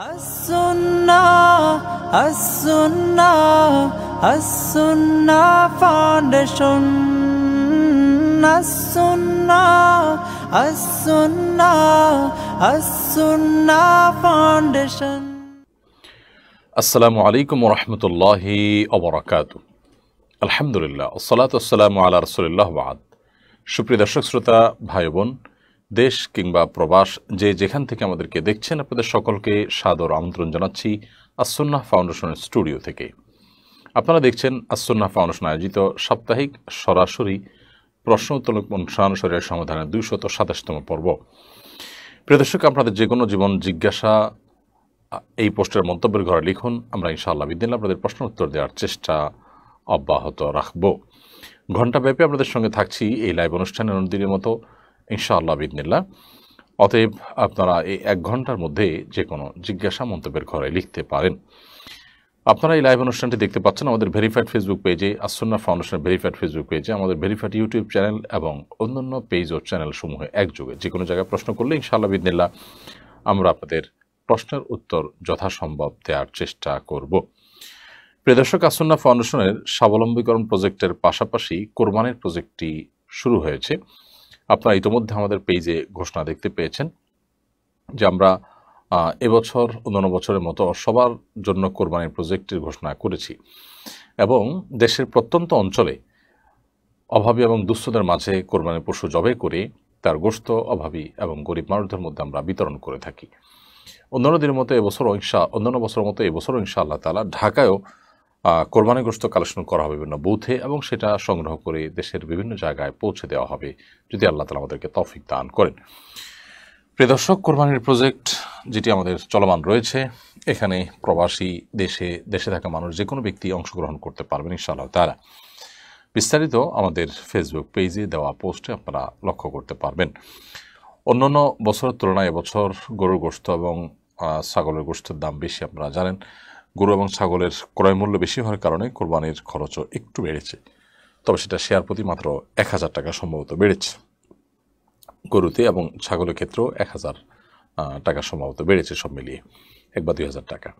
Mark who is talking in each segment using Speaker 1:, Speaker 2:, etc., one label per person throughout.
Speaker 1: As-Sunnah Foundation. As-Sunnah Foundation.
Speaker 2: আসসালামু আলাইকুম ওয়া রাহমাতুল্লাহি ওয়া বারাকাতুহু। আলহামদুলিল্লাহ, ওয়াসসালাতু ওয়াসসালামু আলা রাসূলিল্লাহ ওয়া বা'দ। সুপ্রিয় দর্শক শ্রোতা ভাই বোন, দেশ কিংবা প্রবাস যে যেখান থেকে আমাদেরকে দেখছেন, আপনাদের সকলকে সাদর আমন্ত্রণ জানাচ্ছি আস-সুন্নাহ ফাউন্ডেশনের স্টুডিও থেকে। আপনারা দেখছেন আস-সুন্নাহ ফাউন্ডেশন আয়োজিত সাপ্তাহিক সরাসরি প্রশ্ন উত্তরমূলক অনুষ্ঠান শরীরের সমাধানের 227তম পর্ব। প্রিয় দর্শক, আপনাদের যে কোনো জীবন জিজ্ঞাসা এই পোস্টের মন্তব্যের ঘরে লিখুন। আমরা ইনশাআল্লাহ বিদিন আপনাদের প্রশ্ন উত্তর দেওয়ার চেষ্টা অব্যাহত রাখব। ঘণ্টাব্যাপী আপনাদের সঙ্গে থাকছি এই লাইভ অনুষ্ঠানের অনুদিনের মতো ইনশাআল্লাহ বিদিনিল্লাহ। অতএব আপনারা এই 1 ঘন্টার মধ্যে যে কোনো জিজ্ঞাসা মন্তব্যের ঘরে লিখতে পারেন। আপনারা এই লাইভ অনুষ্ঠানটি দেখতে পাচ্ছেন আমাদের ভেরিফাইড ফেসবুক পেজে, আস-সুন্নাহ ফাউন্ডেশনের ভেরিফাইড ফেসবুক পেজে, আমাদের ভেরিফাইড ইউটিউব চ্যানেল এবং অন্যান্য পেজ ও চ্যানেল সমূহে একযোগে যে কোনো জায়গায় প্রশ্ন করলে ইনশাআল্লাহ বিদিনিল্লাহ আমরা আপনাদের প্রশ্নের উত্তর যথাসম্ভব দেওয়ার চেষ্টা করব। প্রিয় দর্শক, আস-সুন্নাহ ফাউন্ডেশনের স্বাবলম্বীকরণ প্রজেক্টের পাশাপাশি কোরবানির প্রজেক্টটি শুরু হয়েছে। আপনারা ইতিমধ্যে আমাদের পেজে ঘোষণা দেখতে পেয়েছেন যে আমরা এবছর অন্যান্য বছরের মতো সবার জন্য কোরবানির প্রজেক্টের ঘোষণা করেছি এবং দেশের প্রত্যন্ত অঞ্চলে অভাবী এবং দুস্থদের মাঝে কোরবানির পশু জবাই করে তার গোশত অভাবী এবং গরিব মানুষদের মধ্যে আমরা বিতরণ করে থাকি। অন্যান্য বছরের মতো এবছরও ইনশাআল্লাহ তাআলা ঢাকায়ও কোরবানি গোশত কালেকশন করা হবে বিভিন্ন বুথে এবং সেটা সংগ্রহ করে দেশের বিভিন্ন জায়গায় পৌঁছে দেওয়া হবে যদি আল্লাহ তাআলা আমাদেরকে তৌফিক দান করেন। প্রিয় দর্শক, কোরবানির প্রজেক্ট যেটি আমাদের চলমান রয়েছে, এখানে প্রবাসী দেশে থাকা মানুষ যে কোনো ব্যক্তি অংশগ্রহণ করতে পারবেন ইনশাআল্লাহ তাআলা। বিস্তারিত আমাদের ফেসবুক পেজে দেওয়া পোস্টে আপনারা লক্ষ্য করতে পারবেন। অন্যান্য বছরের তুলনায় এবছর গরুর গোশত এবং ছাগলের গোশতের দাম বেশি। আপনারা জানেন গরু এবং ছাগলের ক্রয় মূল্য বেশি হওয়ার কারণে কোরবানির খরচও একটু বেড়েছে, তবে সেটা শেয়ার প্রতি মাত্র 1000 টাকা সম্ভবত বেড়েছে। গরুতে এবং ছাগলের ক্ষেত্রেও 1000 টাকা সম্ভবত বেড়েছে, সব মিলিয়ে 1 বা 2000 টাকা।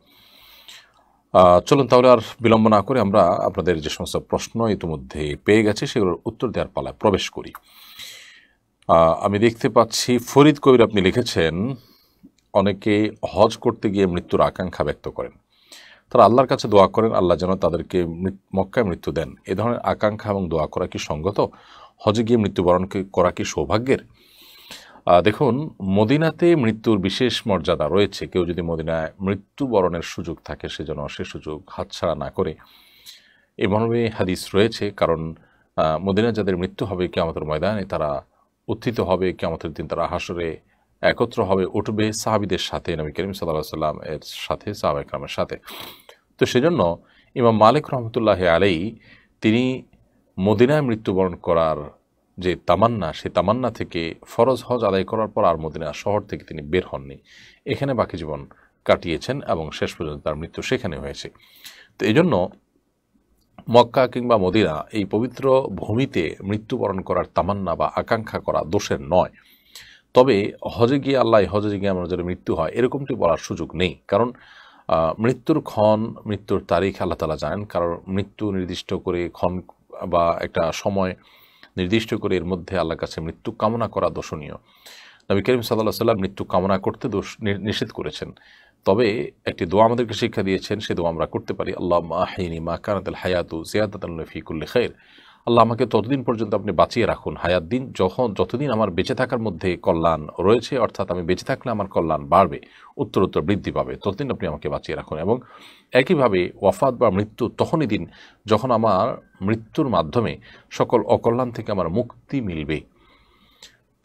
Speaker 2: চলুন তাহলে আর বিলম্ব না করে আমরা আপনাদের যে সমস্ত প্রশ্ন ইতিমধ্যে পেয়ে গেছে সেগুলোর উত্তর দেওয়ার পালায় প্রবেশ করি। আমি দেখতে পাচ্ছি ফরিদ কবির আপনি লিখেছেন, অনেকে হজ করতে গিয়ে মৃত্যুর আকাঙ্ক্ষা ব্যক্ত করেন, তারা আল্লাহর কাছে দোয়া করেন আল্লাহ যেন তাদেরকে মক্কায় মৃত্যু দেন। এ ধরনের আকাঙ্ক্ষা এবং দোয়া করা কি সঙ্গত? হজে গিয়ে মৃত্যুবরণ করা কি সৌভাগ্যের? দেখুন, মদিনাতে মৃত্যুর বিশেষ মর্যাদা রয়েছে। কেউ যদি মদিনায় মৃত্যুবরণের সুযোগ থাকে সেজন্য সে সুযোগ হাতছাড়া না করে, এ মর্মে হাদিস রয়েছে। কারণ মদিনায় যাদের মৃত্যু হবে কিয়ামতের ময়দানে তারা উত্থিত হবে, কিয়ামতের দিন তারা হাসরে একত্র হবে, উঠবে সাহাবীদের সাথে, নবী করিম সাল্লাল্লাহু আলাইহি ওয়াসাল্লাম এর সাথে, সাহাবায়ে কেরামের সাথে। তো সেজন্য ইমাম মালিক রহমতুল্লাহি আলাইহি তিনি মদিনায় মৃত্যুবরণ করার যে তামান্না, সেই তামান্না থেকে ফরজ হজ আদায় করার পর আর মদিনা শহর থেকে তিনি বের হননি, এখানে বাকি জীবন কাটিয়েছেন এবং শেষ পর্যন্ত তার মৃত্যু সেখানে হয়েছে। তো এই জন্য মক্কা কিংবা মদিনা এই পবিত্র ভূমিতে মৃত্যুবরণ করার তামান্না বা আকাঙ্ক্ষা করা দোষের নয়। তবে হজে গিয়ে আমার যদি মৃত্যু হয় এরকমটি বলার সুযোগ নেই। কারণ মৃত্যুর ক্ষণ, মৃত্যুর তারিখ আল্লাহ তাআলা জানেন। কারণ মৃত্যু নির্দিষ্ট করে ক্ষণ বা একটা সময় নির্দিষ্ট করে এর মধ্যে আল্লাহর কাছে মৃত্যু কামনা করা দোষণীয়। নবী করিম সাল্লাল্লাহু আলাইহি ওয়াসাল্লাম মৃত্যু কামনা করতে নিষেধ করেছেন। তবে একটি দোয়া আমাদেরকে শিক্ষা দিয়েছেন, সে দোয়া আমরা করতে পারি। আল্লাহুম্মা আহইনি মা কানাতিল হায়াতু জিয়াদাতান ফি কুল্লি খাইর। আল্লাহ আমাকে ততদিন পর্যন্ত আপনি বাঁচিয়ে রাখুন, হায়াত দিন, যতদিন আমার বেঁচে থাকার মধ্যে কল্যাণ রয়েছে, অর্থাৎ আমি বেঁচে থাকলে আমার কল্যাণ বাড়বে, উত্তর বৃদ্ধি পাবে, ততদিন আপনি আমাকে বাঁচিয়ে রাখুন। এবং একইভাবে ওয়াফাত বা মৃত্যু তখনই দিন যখন আমার মৃত্যুর মাধ্যমে সকল অকল্যাণ থেকে আমার মুক্তি মিলবে।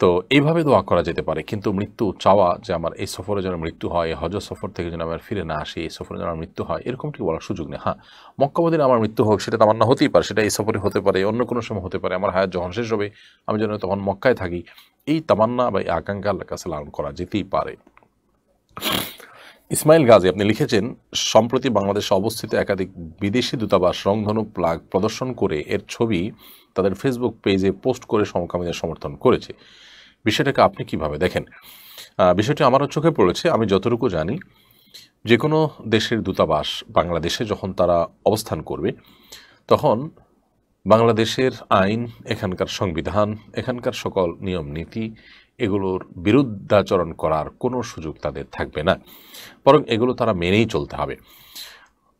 Speaker 2: তো এইভাবে দোয়া করা যেতে পারে। কিন্তু মৃত্যু চাওয়া যে আমার এই সফরে যেন মৃত্যু হয়, হজ সফর থেকে যেন আমার ফিরে না আসি, এই সফরে যেন আমার মৃত্যু হয়, এরকমটি বলার সুযোগ নেই। হ্যাঁ, মক্কা মদিনা আমার মৃত্যু হোক, সেটা তামান্না হতেই পারে, সেটা এই সফরে হতে পারে, অন্য কোনো সময় হতে পারে। আমার হায়াত যখন শেষ হবে আমি যেন তখন মক্কায় থাকি, এই তামান্না বা এই আকাঙ্ক্ষা আল্লাহর কাছে লালন করা যেতেই পারে। ইসমাইল গাজী আপনি লিখেছেন, সম্প্রতি বাংলাদেশে অবস্থিত একাধিক বিদেশি দূতাবাস রংধনু প্লাগ প্রদর্শন করে এর ছবি তাদের ফেসবুক পেজে পোস্ট করে সমকামীদের সমর্থন করেছে। বিষয়টাকে আপনি কিভাবে দেখেন? বিষয়টি আমারও চোখে পড়েছে। আমি যতটুকু জানি যে কোনো দেশের দূতাবাস বাংলাদেশে যখন তারা অবস্থান করবে তখন বাংলাদেশের আইন, এখানকার সংবিধান, এখানকার সকল নিয়ম নীতি এগুলোর বিরুদ্ধাচরণ করার কোনো সুযোগ তাদের থাকবে না, বরং এগুলো তারা মেনেই চলতে হবে।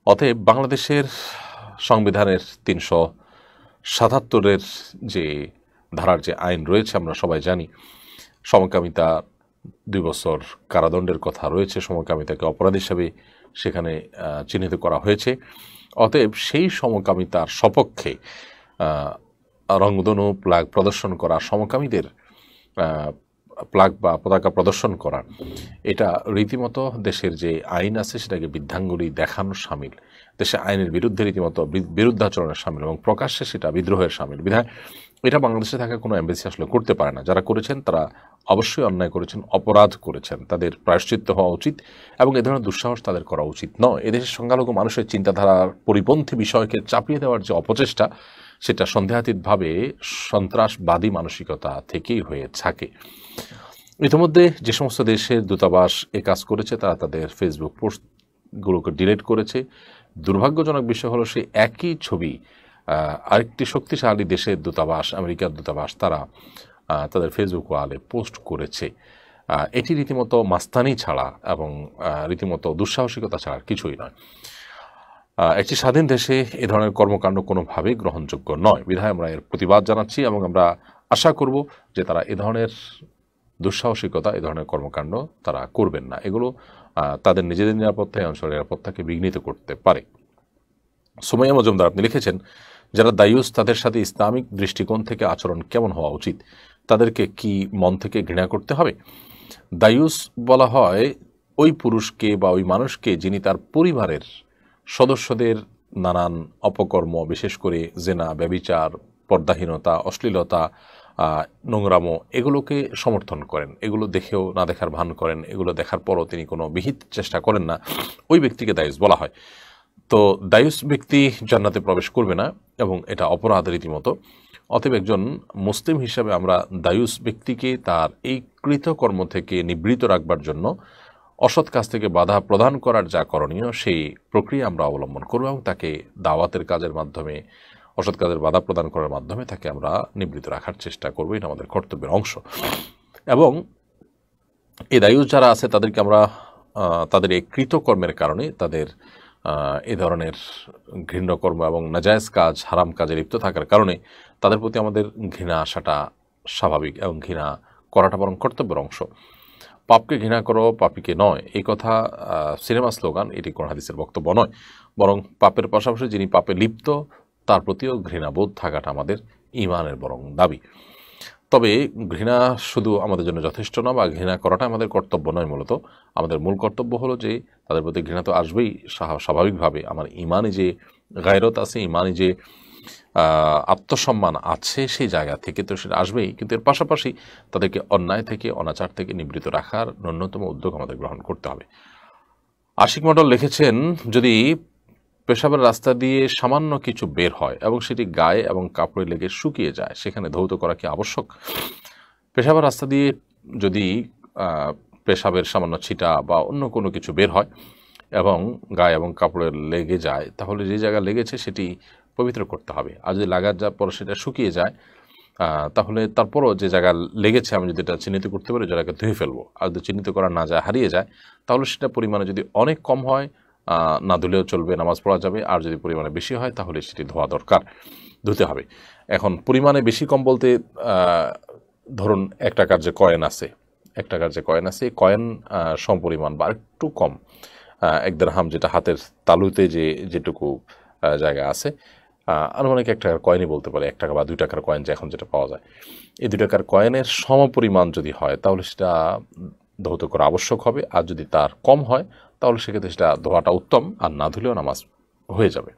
Speaker 2: অতএব বাংলাদেশের সংবিধানের 377-এর যে ধারার যে আইন রয়েছে আমরা সবাই জানি, সমকামিতা 2 বছর কারাদণ্ডের কথা রয়েছে, সমকামিতাকে অপরাধ হিসাবে সেখানে চিহ্নিত করা হয়েছে। অতএব সেই সমকামিতার সপক্ষে রংধনু প্লাগ প্রদর্শন করা, সমকামীদের প্লাগ বা পতাকা প্রদর্শন করা, এটা রীতিমতো দেশের যে আইন আছে সেটাকে বৃদ্ধাঙ্গুলি দেখানোর শামিল, দেশে আইনের বিরুদ্ধে রীতিমতো বিরুদ্ধাচরণের শামিল এবং প্রকাশ্যে সেটা বিদ্রোহের শামিল। বিধায় এটা বাংলাদেশে থাকা কোনো এমবেসি আসলে করতে পারে না। যারা করেছেন তারা অবশ্যই অন্যায় করেছেন, অপরাধ করেছেন, তাদের প্রায়শ্চিত্ত হওয়া উচিত এবং এ ধরনের দুঃসাহস তাদের করা উচিত নয়। এদেশের সংখ্যালঘু মানুষের চিন্তাধারার পরিপন্থী বিষয়কে চাপিয়ে দেওয়ার যে অপচেষ্টা, সেটা সন্দেহাতীতভাবে সন্ত্রাসবাদী মানসিকতা থেকেই হয়ে থাকে। ইতিমধ্যে যে সমস্ত দেশের দূতাবাস এ কাজ করেছে তারা তাদের ফেসবুক পোস্টগুলোকে ডিলিট করেছে। দুর্ভাগ্যজনক বিষয় হলো সেই একই ছবি আরেকটি শক্তিশালী দেশের দূতাবাস, আমেরিকার দূতাবাস, তারা তাদের ফেসবুক ওয়ালে পোস্ট করেছে। এটি রীতিমতো মাস্তানি ছাড়া এবং রীতিমতো দুঃসাহসিকতা ছাড়া কিছুই নয়। একটি স্বাধীন দেশে এ ধরনের কর্মকাণ্ড কোনোভাবেই গ্রহণযোগ্য নয়। বিধায় আমরা এর প্রতিবাদ জানাচ্ছি এবং আমরা আশা করব যে তারা এ ধরনের দুঃসাহসিকতা, এ ধরনের কর্মকাণ্ড তারা করবেন না। এগুলো তাদের নিজেদের নিরাপত্তা, অঞ্চলের নিরাপত্তাকে বিঘ্নিত করতে পারে। সুমাইয়া মজুমদার আপনি লিখেছেন, যারা দায়ুস তাদের সাথে ইসলামিক দৃষ্টিকোণ থেকে আচরণ কেমন হওয়া উচিত? তাদেরকে কি মন থেকে ঘৃণা করতে হবে? দায়ুস বলা হয় ওই পুরুষকে বা ওই মানুষকে যিনি তার পরিবারের সদস্যদের নানান অপকর্ম, বিশেষ করে জেনা, ব্যভিচার, পর্দাহীনতা, অশ্লীলতা, নোংরামো এগুলোকে সমর্থন করেন, এগুলো দেখেও না দেখার ভান করেন, এগুলো দেখার পরও তিনি কোনো বিহিত চেষ্টা করেন না, ওই ব্যক্তিকে দায়ুস বলা হয়। তো দায়ুস ব্যক্তি জান্নাতে প্রবেশ করবে না এবং এটা অপরাধ রীতিমতো। অতএব একজন মুসলিম হিসাবে আমরা দায়ুস ব্যক্তিকে তার এই কৃতকর্ম থেকে নিবৃত রাখবার জন্য অসৎ কাজ থেকে বাধা প্রদান করার যা করণীয় সেই প্রক্রিয়া আমরা অবলম্বন করব এবং তাকে দাওয়াতের কাজের মাধ্যমে, অসৎ কাজের বাধা প্রদান করার মাধ্যমে তাকে আমরা নিবৃত রাখার চেষ্টা করব। এটা আমাদের কর্তব্যের অংশ। এবং এই দায়ুস যারা আছে তাদেরকে আমরা তাদের এই কৃতকর্মের কারণে, তাদের এ ধরনের ঘৃণ্যকর্ম এবং নাজায়েজ কাজ, হারাম কাজে লিপ্ত থাকার কারণে তাদের প্রতি আমাদের ঘৃণা আসাটা স্বাভাবিক এবং ঘৃণা করাটা বরং কর্তব্যের অংশ। পাপকে ঘৃণা করো, পাপীকে নয়, এই কথা সিনেমা স্লোগান, এটি কোন হাদিসের বক্তব্য নয়। বরং পাপের পাশাপাশি যিনি পাপে লিপ্ত তার প্রতিও ঘৃণাবোধ থাকাটা আমাদের ঈমানের বরং দাবি। তবে ঘৃণা শুধু আমাদের জন্য যথেষ্ট না, বা ঘৃণা করাটা আমাদের কর্তব্য নয়। মূলত আমাদের মূল কর্তব্য হলো যে তাদের প্রতি ঘৃণা তো আসবেই স্বাভাবিকভাবে। আমার ইমানে যে গায়রত আছে, ইমানে যে আত্মসম্মান আছে, সেই জায়গা থেকে তো সেটা আসবেই। কিন্তু এর পাশাপাশি তাদেরকে অন্যায় থেকে, অনাচার থেকে নিবৃত রাখার ন্যূনতম উদ্যোগ আমাদের গ্রহণ করতে হবে। আশিক মণ্ডল লিখেছেন, যদি পেশাবের রাস্তা দিয়ে সামান্য কিছু বের হয় এবং সেটি গায়ে এবং কাপড়ে লেগে শুকিয়ে যায়, সেখানে ধৌত করা কি আবশ্যক? পেশাবের রাস্তা দিয়ে যদি পেশাবের সামান্য ছিটা বা অন্য কোনো কিছু বের হয় এবং গায়ে এবং কাপড়ে লেগে যায়, তাহলে যে জায়গা লেগেছে সেটি পবিত্র করতে হবে। আর যদি লাগার যার পর সেটা শুকিয়ে যায়, তাহলে তারপরও যে জায়গা লেগেছে আমি যদি এটা চিহ্নিত করতে পারি, জায়গাকে ধুয়ে ফেলবো। আর যদি চিহ্নিত করা না যায়, হারিয়ে যায়, তাহলে সেটা পরিমাণে যদি অনেক কম হয় না ধুলেও চলবে, নামাজ পড়া যাবে। আর যদি পরিমাণে বেশি হয় তাহলে সেটি ধোয়া দরকার, ধুতে হবে। এখন পরিমাণে বেশি কম বলতে ধরুন 1 টাকার যে কয়েন আছে, 1 টাকার যে কয়েন আছে, কয়েন সমপরিমাণ বা একটু কম 1 দিরহাম, যেটা হাতের তালুতে যেটুকু জায়গা আছে, আনুমানিক 1 টাকার কয়েনই বলতে পারে, 1 টাকা বা 2 টাকার কয়েন যে এখন যেটা পাওয়া যায়, এই 2 টাকার কয়েনের সমপরিমাণ যদি হয় তাহলে সেটা ধৌত করা আবশ্যক হবে। আর যদি তার কম হয় তাহলে সেক্ষেত্রে সেটা ধোয়াটা উত্তম, আর না ধুলেও নামাজ হয়ে যাবে।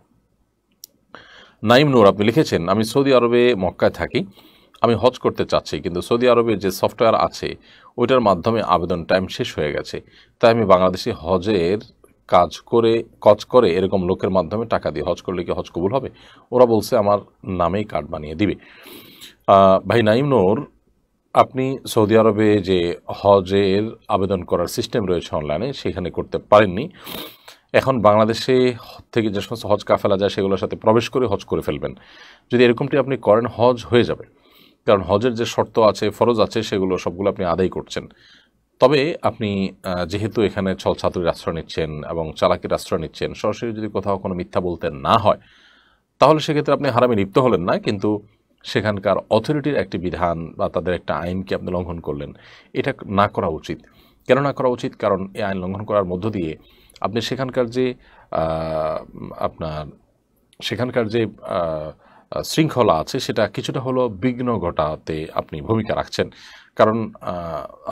Speaker 2: নাইম নূর আপনি লিখেছেন, আমি সৌদি আরবে মক্কায় থাকি, আমি হজ করতে চাচ্ছি, কিন্তু সৌদি আরবে যে সফটওয়্যার আছে ওইটার মাধ্যমে আবেদন টাইম শেষ হয়ে গেছে। তাই আমি বাংলাদেশি হজের কাজ করে এরকম লোকের মাধ্যমে টাকা দিয়ে হজ করলে কি হজ কবুল হবে? ওরা বলছে আমার নামেই কার্ড বানিয়ে দিবে। ভাই নাইম নূর, আপনি সৌদি আরবে যে হজের আবেদন করার সিস্টেম রয়েছে অনলাইনে, সেখানে করতে পারেননি। এখন বাংলাদেশে থেকে যে সমস্ত হজ কাফেলা যায় সেগুলোর সাথে প্রবেশ করে হজ করে ফেলবেন। যদি এরকমটি আপনি করেন, হজ হয়ে যাবে। কারণ হজের যে শর্ত আছে, ফরজ আছে, সেগুলো সবগুলো আপনি আদায় করছেন। তবে আপনি যেহেতু এখানে ছলছাতুরির আশ্রয় নিচ্ছেন এবং চালাকির আশ্রয় নিচ্ছেন, সরাসরি যদি কোথাও কোনো মিথ্যা বলতে না হয়, তাহলে সেক্ষেত্রে আপনি হারামে লিপ্ত হলেন না, কিন্তু সেখানকার অথরিটির একটি বিধান বা তাদের একটা আইনকে আপনি লঙ্ঘন করলেন। এটা না করা উচিত। কেন না করা উচিত? কারণ এই আইন লঙ্ঘন করার মধ্য দিয়ে আপনি সেখানকার যে আপনার সেখানকার যে শৃঙ্খলা আছে, সেটা কিছুটা হলো বিঘ্ন ঘটাতে আপনি ভূমিকা রাখছেন। কারণ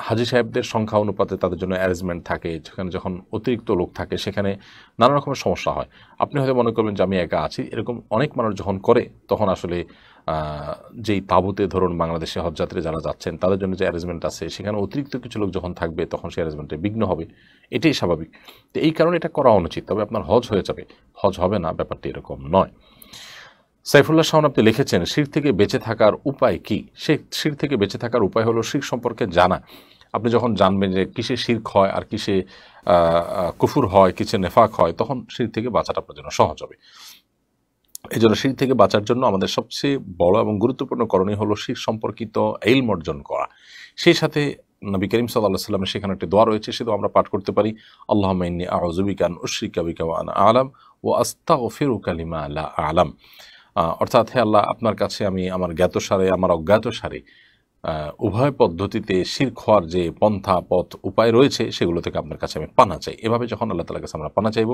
Speaker 2: হাজি সাহেবদের সংখ্যা অনুপাতে তাদের জন্য অ্যারেঞ্জমেন্ট থাকে, যেখানে যখন অতিরিক্ত লোক থাকে সেখানে নানা রকমের সমস্যা হয়। আপনি হয়তো মনে করবেন যে আমি একা আছি, এরকম অনেক মানুষ যখন করে তখন আসলে যেই তাঁবুতে ধরুন বাংলাদেশে হজযাত্রী যারা যাচ্ছেন তাদের জন্য যে অ্যারেঞ্জমেন্ট আছে, সেখানে অতিরিক্ত কিছু লোক যখন থাকবে তখন সেই অ্যারেঞ্জমেন্টে বিঘ্ন হবে। এটাই স্বাভাবিক। তো এই কারণে এটা করা অনুচিত। তবে আপনার হজ হয়ে যাবে, হজ হবে না, ব্যাপারটি এরকম নয়। সাইফুল্লাহ শাওন আপনি লিখেছেন, শিরক থেকে বেঁচে থাকার উপায় কি? শিরক থেকে বেঁচে থাকার উপায় হলো শিরক সম্পর্কে জানা। আপনি যখন জানবেন যে কিসে শিরক হয় আর কিসে কুফুর হয়, কিসে নেফাক হয়, তখন শিরক থেকে বাঁচাটা আপনার জন্য সহজ হবে। এই জন্য শিরক থেকে বাঁচার জন্য আমাদের সবচেয়ে বড় এবং গুরুত্বপূর্ণ করণীয় হলো শিরক সম্পর্কিত ইলম অর্জন করা। সেই সাথে নবী করিম সাল্লাল্লাহু আলাইহি ওয়াসাল্লামের সেখানে একটি দোয়া রয়েছে, সে দোয়া আমরা পাঠ করতে পারি। আল্লাহুম্মা ইন্নী আউযু বিকা আন উশরিকা বিকা ওয়া আনা আ'লাম ওয়া আস্তাগফিরুকা লিমা লা আ'লাম। অর্থাৎ, হে আল্লাহ, আপনার কাছে আমি আমার জ্ঞাতসারে, আমার অজ্ঞাতসারে উভয় পদ্ধতিতে শিরক হওয়ার যে পন্থা পথ উপায় রয়েছে সেগুলো থেকে আপনার কাছে আমি পানা চাই। এভাবে যখন আল্লাহ তাআলার কাছে আমরা পানা চাইব,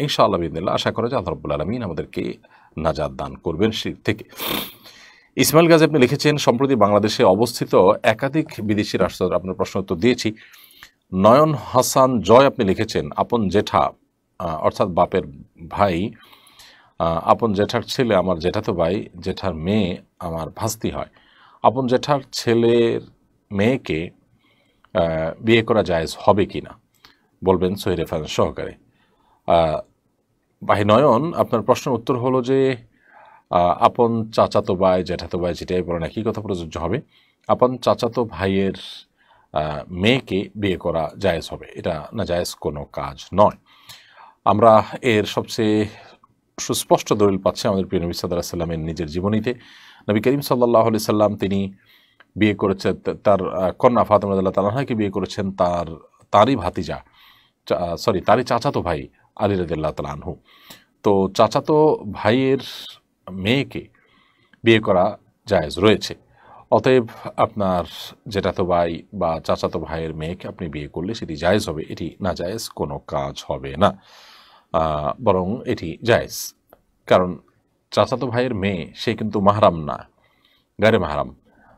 Speaker 2: ইনশাআল্লাহ বিইذনিল্লাহ, আশা করা যায় আল্লাহ রাব্বুল আলামিন আমাদেরকে নাজাত দান করবেন শিরক থেকে। ইসমাইল গাজী আপনি লিখেছেন, সম্প্রতি বাংলাদেশে অবস্থিত একাধিক বিদেশি রাষ্ট্র, আপনার প্রশ্ন উত্তর দিয়েছি। নয়ন হাসান জয় আপনি লিখেছেন, আপন জেঠা অর্থাৎ বাপের ভাই, আপন জেঠার ছেলে আমার জেঠাতো ভাই, জেঠার মেয়ে আমার ভাস্তি হয়। আপন জেঠার ছেলের মেয়েকে বিয়ে করা জায়েজ হবে কি না, বলবেন সহি রেফারেন্স সহকারে। ভাই নয়ন, আপনার প্রশ্নের উত্তর হলো যে আপন চাচাতো ভাই, জেঠাতো ভাই, যেটাই বলেন একই কথা প্রযোজ্য হবে। আপন চাচাতো ভাইয়ের মেয়েকে বিয়ে করা জায়েজ হবে, এটা না জায়েজ কোনো কাজ নয়। আমরা এর সবচেয়ে সুস্পষ্ট দলিল পাচ্ছি আমাদের প্রিয় নবী সাল্লাল্লাহু আলাইহি সাল্লামের নিজের জীবনীতে। নবী করিম সাল্লাল্লাহু আলাইহি সাল্লাম তিনি বিয়ে করেছেন, তার কন্যা ফাতেমা রাদিয়াল্লাহু তাআলা আনহাকে বিয়ে করেছেন তারই ভাতিজা, তারই চাচাতো ভাই আলী রাদিয়াল্লাহু তাআলা আনহু। তো চাচাতো ভাইয়ের মেয়েকে বিয়ে করা জায়েজ রয়েছে। অতএব আপনার জেঠাতো ভাই বা চাচাতো ভাইয়ের মেয়েকে আপনি বিয়ে করলে সেটি জায়েজ হবে, এটি না জায়েজ কোনো কাজ হবে না, বরং এটি জায়েজ। কারণ চাচাতো ভাইয়ের মেয়ে সে কিন্তু মাহরাম না, গায়রে মাহরাম।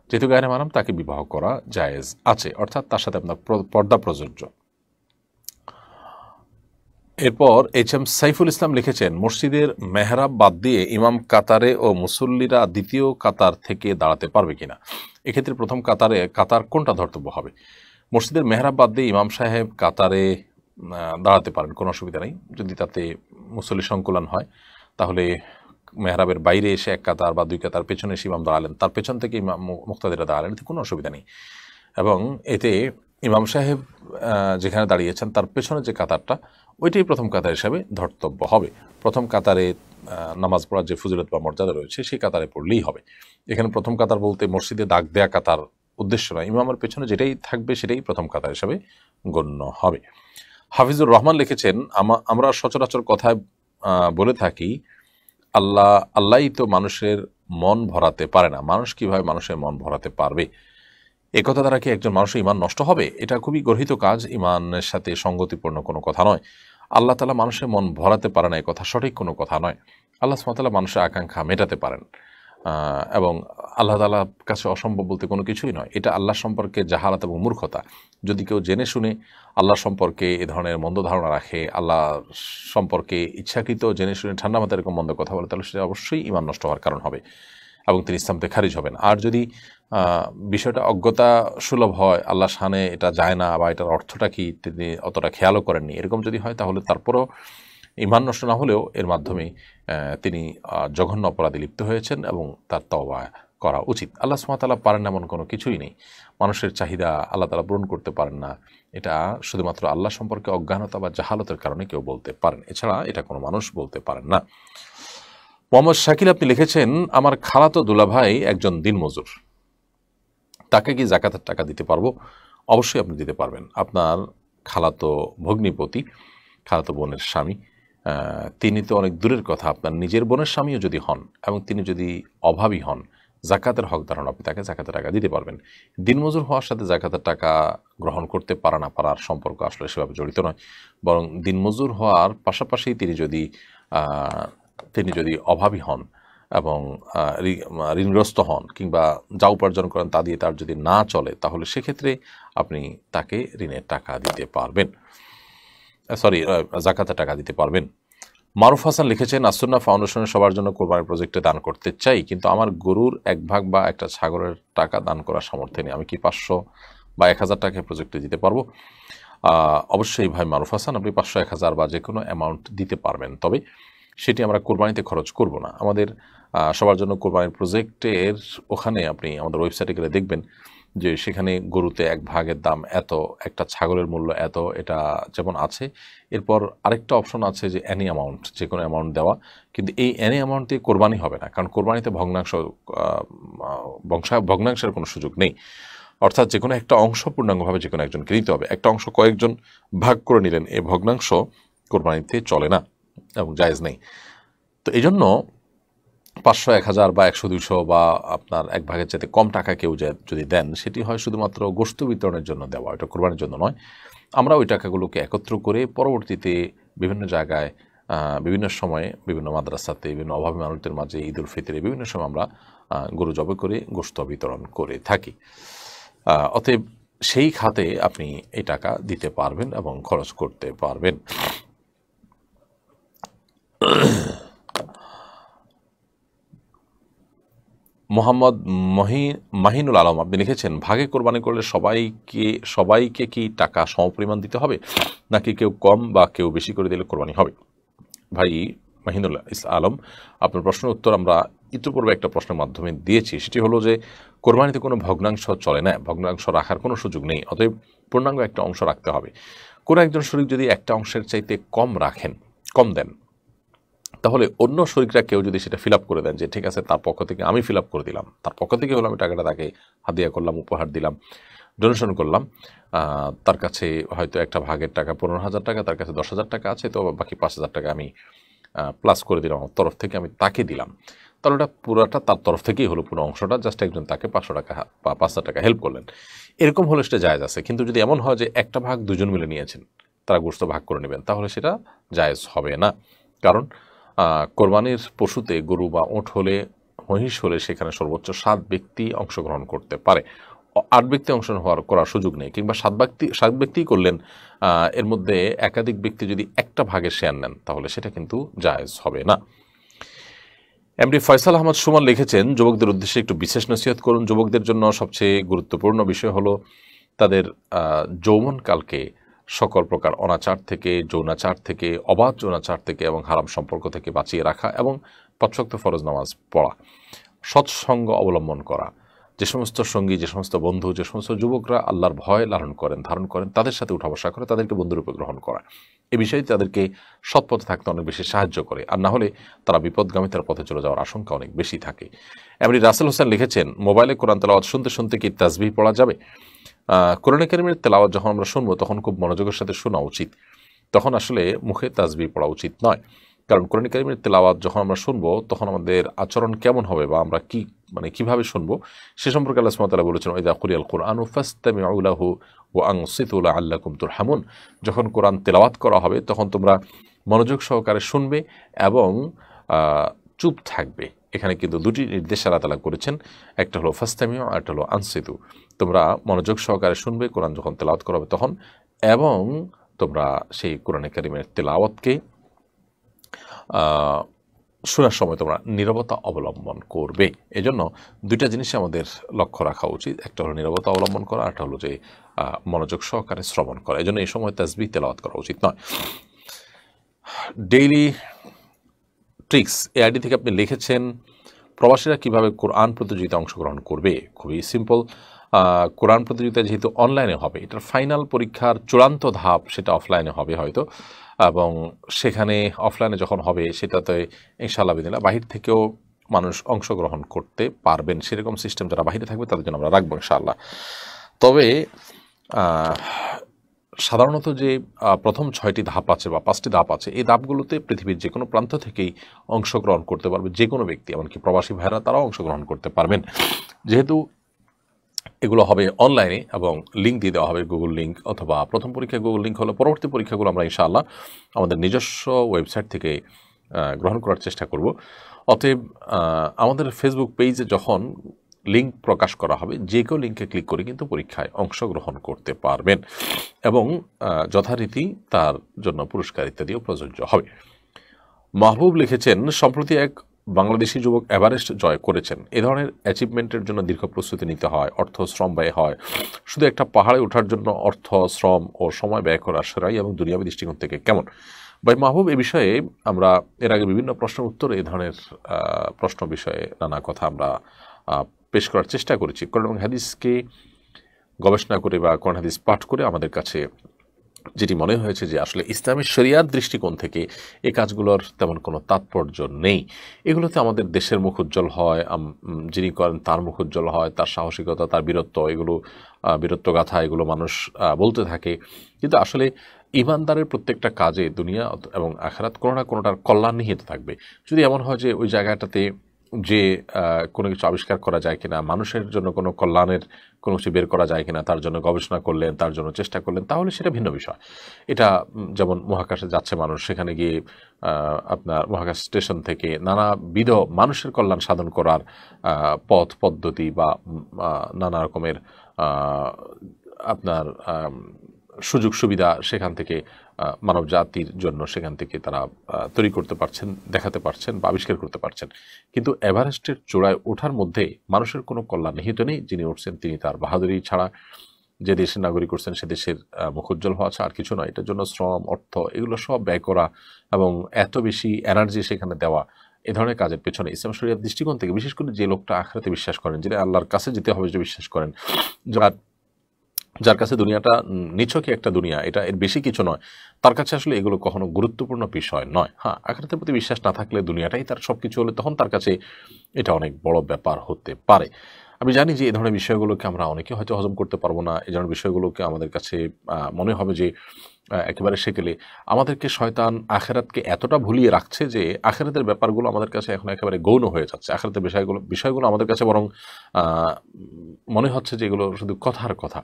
Speaker 2: যেহেতু গায়রে মাহরাম, তাকে বিবাহ করা জায়েজ আছে, অর্থাৎ তার সাথে আপনার পর্দা প্রযোজ্য। এরপর এইচ.এম. সাইফুল ইসলাম লিখেছেন, মসজিদের মেহরাব বাদ দিয়ে ইমাম কাতারে ও মুসল্লিরা দ্বিতীয় কাতার থেকে দাঁড়াতে পারবে কিনা? এক্ষেত্রে প্রথম কাতার কোনটা ধর্তব্য হবে? মসজিদের মেহরাব বাদ দিয়ে ইমাম সাহেব কাতারে দাঁড়াতে পারেন, কোনো অসুবিধা নেই। যদি তাতে মুসল্লি সংকুলন হয়, তাহলে মেহরাবের বাইরে এসে এক কাতার বা দুই কাতার পেছনে এসে ইমাম দাঁড়ালেন, তার পেছন থেকে ইমাম মুক্তাদিরা দাঁড়ালেন, এতে কোনো অসুবিধা নেই। এবং এতে ইমাম সাহেব যেখানে দাঁড়িয়েছেন তার পেছনে যে কাতারটা, ওইটাই প্রথম কাতার হিসাবে ধর্তব্য হবে। প্রথম কাতারে নামাজ পড়ার যে ফজিলত বা মর্যাদা রয়েছে সেই কাতারে পড়লেই হবে। এখানে প্রথম কাতার বলতে মসজিদে দাগ দেয়া কাতার উদ্দেশ্য নয়, ইমামের পেছনে যেটাই থাকবে সেটাই প্রথম কাতার হিসাবে গণ্য হবে। হাফিজুর রহমান লিখেছেন, আমরা সচরাচর কথায় বলে থাকি আল্লাহই তো মানুষের মন ভরাতে পারে না, মানুষ কিভাবে মানুষের মন ভরাতে পারবে? একথা দ্বারা কি একজন মানুষের ইমান নষ্ট হবে? এটা খুবই গর্হিত কাজ, ইমানের সাথে সঙ্গতিপূর্ণ কোনো কথা নয়। আল্লাহ তাআলা মানুষের মন ভরাতে পারে না, এ কথা সঠিক কোনো কথা নয়। আল্লাহ সুবহানাহু ওয়া তাআলা মানুষের আকাঙ্ক্ষা মেটাতে পারেন, এবং আল্লাহ তাআলার কাছে অসম্ভব বলতে কোনো কিছুই নয়। এটা আল্লাহ সম্পর্কে জাহালাত এবং মূর্খতা। যদি কেউ জেনে শুনে আল্লাহ সম্পর্কে এ ধরনের মন্দ ধারণা রাখে, আল্লাহ সম্পর্কে ইচ্ছাকৃত জেনে শুনে ঠান্ডা মাথায় এরকম মন্দ কথা বলে, তাহলে সেটা অবশ্যই ইমান নষ্ট হওয়ার কারণ হবে এবং তিনি ইসলাম থেকে খারিজ হবেন। আর যদি বিষয়টা অজ্ঞতা সুলভ হয়, আল্লাহ শানে এটা যায় না বা এটার অর্থটা কি তিনি অতটা খেয়ালও করেননি, এরকম যদি হয়, তাহলে তারপরও ইমান নষ্ট না হলেও এর মাধ্যমে তিনি জঘন্য অপরাধে লিপ্ত হয়েছেন এবং তার তওবা করা উচিত। আল্লাহ সুবহানাহু ওয়া তাআলা পারেন এমন কোনো কিছুই নেই। মানুষের চাহিদা আল্লাহ তাআলা পূরণ করতে পারেন না, এটা শুধুমাত্র আল্লাহ সম্পর্কে অজ্ঞানতা বা জাহালতের কারণে কেউ বলতে পারেন, এছাড়া এটা কোনো মানুষ বলতে পারেন না। মোহাম্মদ শাকিল আপনি লিখেছেন, আমার খালাতো দুলাভাই একজন দিনমজুর, তাকে কি জাকাতের টাকা দিতে পারবো? অবশ্যই আপনি দিতে পারবেন। আপনার খালাতো ভগ্নিপতি, খালাতো বোনের স্বামী, তিনি তো অনেক দূরের কথা, আপনার নিজের বোনের স্বামীও যদি হন এবং তিনি যদি অভাবী হন, জাকাতের হকদার হন, আপনি তাকে জাকাতের টাকা দিতে পারবেন। দিনমজুর হওয়ার সাথে জাকাতের টাকা গ্রহণ করতে পারা না পারার সম্পর্ক আসলে সেভাবে জড়িত নয়, বরং দিনমজুর হওয়ার পাশাপাশি তিনি যদি অভাবী হন এবং ঋণগ্রস্ত হন কিংবা যা উপার্জন করেন তা দিয়ে তার যদি না চলে, তাহলে সেক্ষেত্রে আপনি তাকে ঋণের টাকা দিতে পারবেন, জাকাতের টাকা দিতে পারবেন। মারুফ হাসান লিখেছেন, আসুন্নাহ ফাউন্ডেশনের সবার জন্য কোরবানির প্রজেক্টে দান করতে চাই, কিন্তু আমার গরুর 1 ভাগ বা একটা ছাগলের টাকা দান করার সামর্থ্য নেই, আমি কি 500 বা 1000 টাকা প্রজেক্টে দিতে পারবো? অবশ্যই ভাই মারুফ হাসান, আপনি 500, 1000 বা যে কোনো অ্যামাউন্ট দিতে পারবেন, তবে সেটি আমরা কোরবানিতে খরচ করব না। আমাদের সবার জন্য কোরবানির প্রজেক্টের ওখানে আপনি আমাদের ওয়েবসাইটে গেলে দেখবেন যে সেখানে গরুতে 1 ভাগের দাম এত, একটা ছাগলের মূল্য এত, এটা যেমন আছে। এরপর আরেকটা অপশন আছে যে অ্যানি অ্যামাউন্ট, যে কোনো অ্যামাউন্ট দেওয়া, কিন্তু এই অ্যানি অ্যামাউন্ট দিয়ে কোরবানি হবে না, কারণ কোরবানিতে ভগ্নাংশের কোনো সুযোগ নেই। অর্থাৎ যে কোনো একটা অংশ পূর্ণাঙ্গভাবে যে কোনো একজনকে দিতে হবে। একটা অংশ কয়েকজন ভাগ করে নিলেন, এই ভগ্নাংশ কোরবানিতে চলে না এবং জায়েজ নেই। তো এই জন্য 500, 1000 বা 100, 200 বা আপনার 1 ভাগের চাইতে কম টাকা কেউ যদি দেন, সেটি হয় শুধুমাত্র গোশত বিতরণের জন্য দেওয়া, এটা কোরবানির জন্য নয়। আমরা ওই টাকাগুলোকে একত্র করে পরবর্তীতে বিভিন্ন জায়গায়, বিভিন্ন সময়ে, বিভিন্ন মাদ্রাসাতে, বিভিন্ন অভাবী মানুষদের মাঝে, ঈদ উল ফিতরে বিভিন্ন সময় আমরা গরু জবাই করে গোশত বিতরণ করে থাকি। অতএব সেই খাতে আপনি এই টাকা দিতে পারবেন এবং খরচ করতে পারবেন। মোহাম্মদ মাহিনুল আলম আপনি লিখেছেন, ভাগে কোরবানি করলে সবাইকে কি টাকা সমপরিমাণ দিতে হবে, নাকি কেউ কম বা কেউ বেশি করে দিলে কোরবানি হবে? ভাই মাহিনুল আলম, আপনার প্রশ্নের উত্তর আমরা ইতিপূর্বে একটা প্রশ্নের মাধ্যমে দিয়েছি। সেটি হলো যে কোরবানিতে কোনো ভগ্নাংশ চলে না, ভগ্নাংশ রাখার কোনো সুযোগ নেই, অতএব পূর্ণাঙ্গ একটা অংশ রাখতে হবে। কোনো একজন শরীক যদি একটা অংশের চাইতে কম দেন, তাহলে অন্য শরীকরা কেউ যদি সেটা ফিল আপ করে দেন, যে ঠিক আছে তার পক্ষ থেকে আমি ফিল আপ করে দিলাম, তার পক্ষ থেকে হলো আমি টাকাটা তাকে হাদিয়া করলাম, উপহার দিলাম, ডোনেশন করলাম, তার কাছে হয়তো একটা ভাগের টাকা 15,000 টাকা, তার কাছে 10,000 টাকা আছে, তো বাকি 5,000 টাকা আমি প্লাস করে দিলাম, আমার তরফ থেকে আমি তাকে দিলাম, তাহলে ওটা পুরোটা তার তরফ থেকেই হলো, পুরো অংশটা, জাস্ট একজন তাকে 500 টাকা বা 5,000 টাকা হেল্প করলেন, এরকম হলে সেটা জায়েজ আছে। কিন্তু যদি এমন হয় যে একটা ভাগ দুজন মিলে নিয়েছেন, তারা গোশত ভাগ করে নেবেন, তাহলে সেটা জায়েজ হবে না। কারণ কোরবানির পশুতে গরু বা ওঁট হলে, মহিষ হলে, সেখানে সর্বোচ্চ 7 ব্যক্তি অংশগ্রহণ করতে পারে, 8 ব্যক্তি অংশগ্রহণ করার সুযোগ নেই, কিংবা 7 ব্যক্তি করলেন, এর মধ্যে একাধিক ব্যক্তি যদি একটা ভাগের শেয়ার নেন, তাহলে সেটা কিন্তু জায়েজ হবে না। এমডি ফয়সাল আহমদ সুমন লিখেছেন, যুবকদের উদ্দেশ্যে একটু বিশেষ নসিহত করুন। যুবকদের জন্য সবচেয়ে গুরুত্বপূর্ণ বিষয় হলো তাদের যৌবনকালকে সকল প্রকার অনাচার থেকে, যৌনাচার থেকে, অবাধ যৌনাচার থেকে এবং হারাম সম্পর্ক থেকে বাঁচিয়ে রাখা এবং 5 ওয়াক্ত ফরজ নামাজ পড়া, সৎসঙ্গ অবলম্বন করা, যে সমস্ত সঙ্গী, যে সমস্ত বন্ধু, যে সমস্ত যুবকরা আল্লাহর ভয় ধারণ করেন, তাদের সাথে উঠা বসা করে, তাদেরকে বন্ধুরূপে গ্রহণ করা, এই বিষয়ে তাদেরকে সৎপথে থাকতে অনেক বেশি সাহায্য করে, আর না হলে তারা বিপদগামিতার পথে চলে যাওয়ার আশঙ্কা অনেক বেশি থাকে। এমনি রাসেল হোসেন লিখেছেন, মোবাইলে কোরআন তেলাওয়াত শুনতে শুনতে কি তাসবিহ পড়া যাবে? কোরআন কারীমের তেলাওয়াত যখন আমরা শুনবো, তখন খুব মনোযোগের সাথে শোনা উচিত, তখন আসলে মুখে তাসবিহ পড়া উচিত নয়। কারণ কোরআন কারীমের তেলাওয়াত যখন আমরা শুনবো, তখন আমাদের আচরণ কেমন হবে বা আমরা কিভাবে শুনবো, সে সম্পর্কে আল্লাহ সুবহানাহু ওয়া তাআলা বলেছেন, ইযা কুরিয়াল কুরআনু ফাসতামিউ লাহু ওয়া আনসিতু লাআল্লাকুম তুরহামুন। যখন কোরআন তেলাওয়াত করা হবে, তখন তোমরা মনোযোগ সহকারে শুনবে এবং চুপ থাকবে। এখানে কিন্তু 2টি নির্দেশ আল্লাহ তাআলা করেছেন, একটা হলো ফাসতামিউ, আর একটা হলো আনসিতু। তোমরা মনোযোগ সহকারে শুনবে কোরআন যখন তেলাওয়াত করা হবে তখন, এবং তোমরা সেই কোরআনে কারীমের তেলাওয়াতকে শোনার সময় তোমরা নীরবতা অবলম্বন করবে। এজন্য 2টা জিনিস আমাদের লক্ষ্য রাখা উচিত, একটা হলো নীরবতা অবলম্বন করা, একটা হলো যে মনোযোগ সহকারে শ্রবণ করা। এজন্য এই সময় তাসবিহ তেলাওয়াত করা উচিত নয়। ডেইলি ট্রিক্স এআইডি থেকে আপনি লিখেছেন, প্রবাসীরা কিভাবে কোরআন প্রতিযোগিতায় অংশগ্রহণ করবে? খুবই সিম্পল। কোরআন প্রতিযোগিতা যেহেতু অনলাইনে হবে, এটার ফাইনাল পরীক্ষার চূড়ান্ত ধাপ সেটা অফলাইনে হবে হয়তো, এবং সেখানে অফলাইনে যখন হবে সেটাতে ইনশাআল্লাহ বিদিল্লাহ বাহির থেকেও মানুষ অংশগ্রহণ করতে পারবেন। সেরকম সিস্টেম যারা বাহিরে থাকবে তাদের জন্য আমরা রাখবো ইনশাআল্লাহ। তবে সাধারণত যে প্রথম 6টি ধাপ আছে বা 5টি ধাপ আছে, এই ধাপগুলোতে পৃথিবীর যে কোনো প্রান্ত থেকেই অংশগ্রহণ করতে পারবে যে কোনো ব্যক্তি, এমনকি প্রবাসী ভাইরা তারাও অংশগ্রহণ করতে পারবেন। যেহেতু এগুলো হবে অনলাইনে এবং লিঙ্ক দিয়ে দেওয়া হবে, গুগল লিঙ্ক, অথবা প্রথম পরীক্ষা গুগল লিঙ্ক হলে পরবর্তী পরীক্ষাগুলো আমরা ইনশাআল্লাহ আমাদের নিজস্ব ওয়েবসাইট থেকে গ্রহণ করার চেষ্টা করব। অতএব আমাদের ফেসবুক পেজে যখন লিঙ্ক প্রকাশ করা হবে, যে কেউ লিঙ্কে ক্লিক করে কিন্তু পরীক্ষায় অংশগ্রহণ করতে পারবেন এবং যথারীতি তার জন্য পুরস্কার ইত্যাদিও প্রযোজ্য হবে। মাহবুব লিখেছেন, সম্প্রতি এক বাংলাদেশি যুবক এভারেস্ট জয় করেছেন। এ ধরনের অ্যাচিভমেন্টের জন্য দীর্ঘ প্রস্তুতি নিতে হয়, অর্থ শ্রম ব্যয় হয়। শুধু একটা পাহাড়ে ওঠার জন্য অর্থ শ্রম ও সময় ব্যয় করা সেরাই এবং দুনিয়াবী দৃষ্টিকোণ থেকে কেমন? ভাই মাহবুব, এ বিষয়ে আমরা এর আগে বিভিন্ন প্রশ্নের উত্তরে এই ধরনের প্রশ্ন বিষয়ে নানা কথা আমরা পেশ করার চেষ্টা করেছি। কোরআন এবং হাদিসকে গবেষণা করে বা কোরআন হাদিস পাঠ করে আমাদের কাছে যেটি মনে হয়েছে যে আসলে ইসলামী শরিয়ার দৃষ্টিকোণ থেকে এই কাজগুলোর তেমন কোনো তাৎপর্য নেই। এগুলোতে আমাদের দেশের মুখ উজ্জ্বল হয়, যিনি করেন তার মুখ উজ্জ্বল হয়, তার সাহসিকতা, তার বীরত্ব, এগুলো বীরত্বগাথা এগুলো মানুষ বলতে থাকে। কিন্তু আসলে ইমানদারের প্রত্যেকটা কাজে দুনিয়া এবং আখিরাত কোনো না কোনোটার কল্যাণ নিহিত থাকবে। যদি এমন হয় যে ওই জায়গাটাতে যে কোনো কিছু আবিষ্কার করা যায় কিনা, মানুষের জন্য কোনো কল্যাণের কোনো কিছু বের করা যায় কিনা, তার জন্য গবেষণা করলেন, তার জন্য চেষ্টা করলেন, তাহলে সেটা ভিন্ন বিষয়। এটা যেমন মহাকাশে যাচ্ছে মানুষ, সেখানে গিয়ে আপনার মহাকাশ স্টেশন থেকে নানাবিধ মানুষের কল্যাণ সাধন করার পথ পদ্ধতি বা নানা রকমের আপনার সুযোগ সুবিধা সেখান থেকে মানব জাতির জন্য সেখান থেকে তারা তৈরি করতে পারছেন, দেখাতে পারছেন বা আবিষ্কার করতে পারছেন। কিন্তু এভারেস্টের চূড়ায় ওঠার মধ্যে মানুষের কোনো কল্যাণ নিহিত নেই। যিনি উঠছেন তিনি তার বাহাদুরি ছাড়া, যে দেশের নাগরিক করছেন সে দেশের মুখ উজ্জ্বল হওয়া ছাড়া আর কিছু নয়। এটার জন্য শ্রম, অর্থ এগুলো সব ব্যয় করা এবং এত বেশি এনার্জি সেখানে দেওয়া, এ ধরনের কাজের পেছনে ইসলাম শরিয়ার দৃষ্টিকোণ থেকে, বিশেষ করে যে লোকটা আখিরাতে বিশ্বাস করেন, যিনি আল্লাহর কাছে যেতে হবে যে বিশ্বাস করেন, যার কাছে দুনিয়াটা নিছকই একটা দুনিয়া, এটা এর বেশি কিছু নয়, তার কাছে আসলে এগুলো কখনো গুরুত্বপূর্ণ বিষয় নয়। হ্যাঁ, আখিরাতের প্রতি বিশ্বাস না থাকলে, দুনিয়াটাই তার সব কিছু হলে, তখন তার কাছে এটা অনেক বড় ব্যাপার হতে পারে। আমি জানি যে এই ধরনের বিষয়গুলোকে আমরা অনেকে হয়তো হজম করতে পারবো না। এই ধরনের বিষয়গুলোকে আমাদের কাছে মনে হবে যে একেবারে সেকেলে আমাদেরকে শয়তান আখিরাতকে এতটা ভুলিয়ে রাখছে যে আখিরাতের ব্যাপারগুলো আমাদের কাছে এখন একেবারে গৌণ হয়ে যাচ্ছে। আখিরাতের বিষয়গুলো আমাদের কাছে বরং মনে হচ্ছে যে এগুলো শুধু কথার কথা।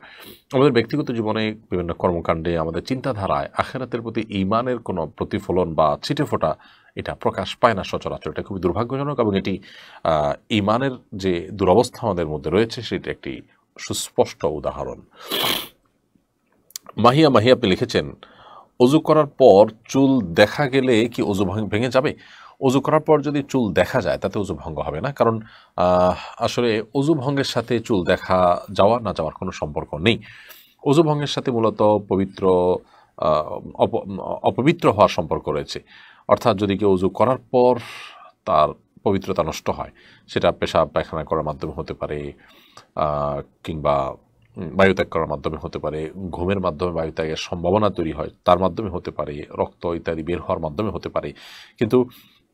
Speaker 2: আমাদের ব্যক্তিগত জীবনে, বিভিন্ন কর্মকাণ্ডে, আমাদের চিন্তাধারায় আখিরাতের প্রতি ঈমানের কোনো প্রতিফলন বা ছিটেফোঁটা এটা প্রকাশ পায় না সচরাচর। এটা খুবই দুর্ভাগ্যজনক এবং এটি ঈমানের যে দুরবস্থা আমাদের মধ্যে রয়েছে সেটা একটি সুস্পষ্ট উদাহরণ। মাহিয়া আপনি লিখেছেন, অজু করার পর চুল দেখা গেলে কি অজু ভেঙে যাবে? অজু করার পর যদি চুল দেখা যায় তাতে অজু ভঙ্গ হবে না, কারণ আসলে অজু ভঙ্গের সাথে চুল দেখা যাওয়া না যাওয়ার কোনো সম্পর্ক নেই। অজু ভঙ্গের সাথে মূলত অপবিত্র হওয়ার সম্পর্ক রয়েছে। অর্থাৎ যদি কেউ অজু করার পর তার পবিত্রতা নষ্ট হয়, সেটা পেশাব পায়খানা করার মাধ্যমে হতে পারে, কিংবা বায়ুত্যাগ করার মাধ্যমে হতে পারে, ঘুমের মাধ্যমে বায়ুত্যাগের সম্ভাবনা তৈরি হয় তার মাধ্যমে হতে পারে, রক্ত ইত্যাদি বের হওয়ার মাধ্যমে হতে পারে। কিন্তু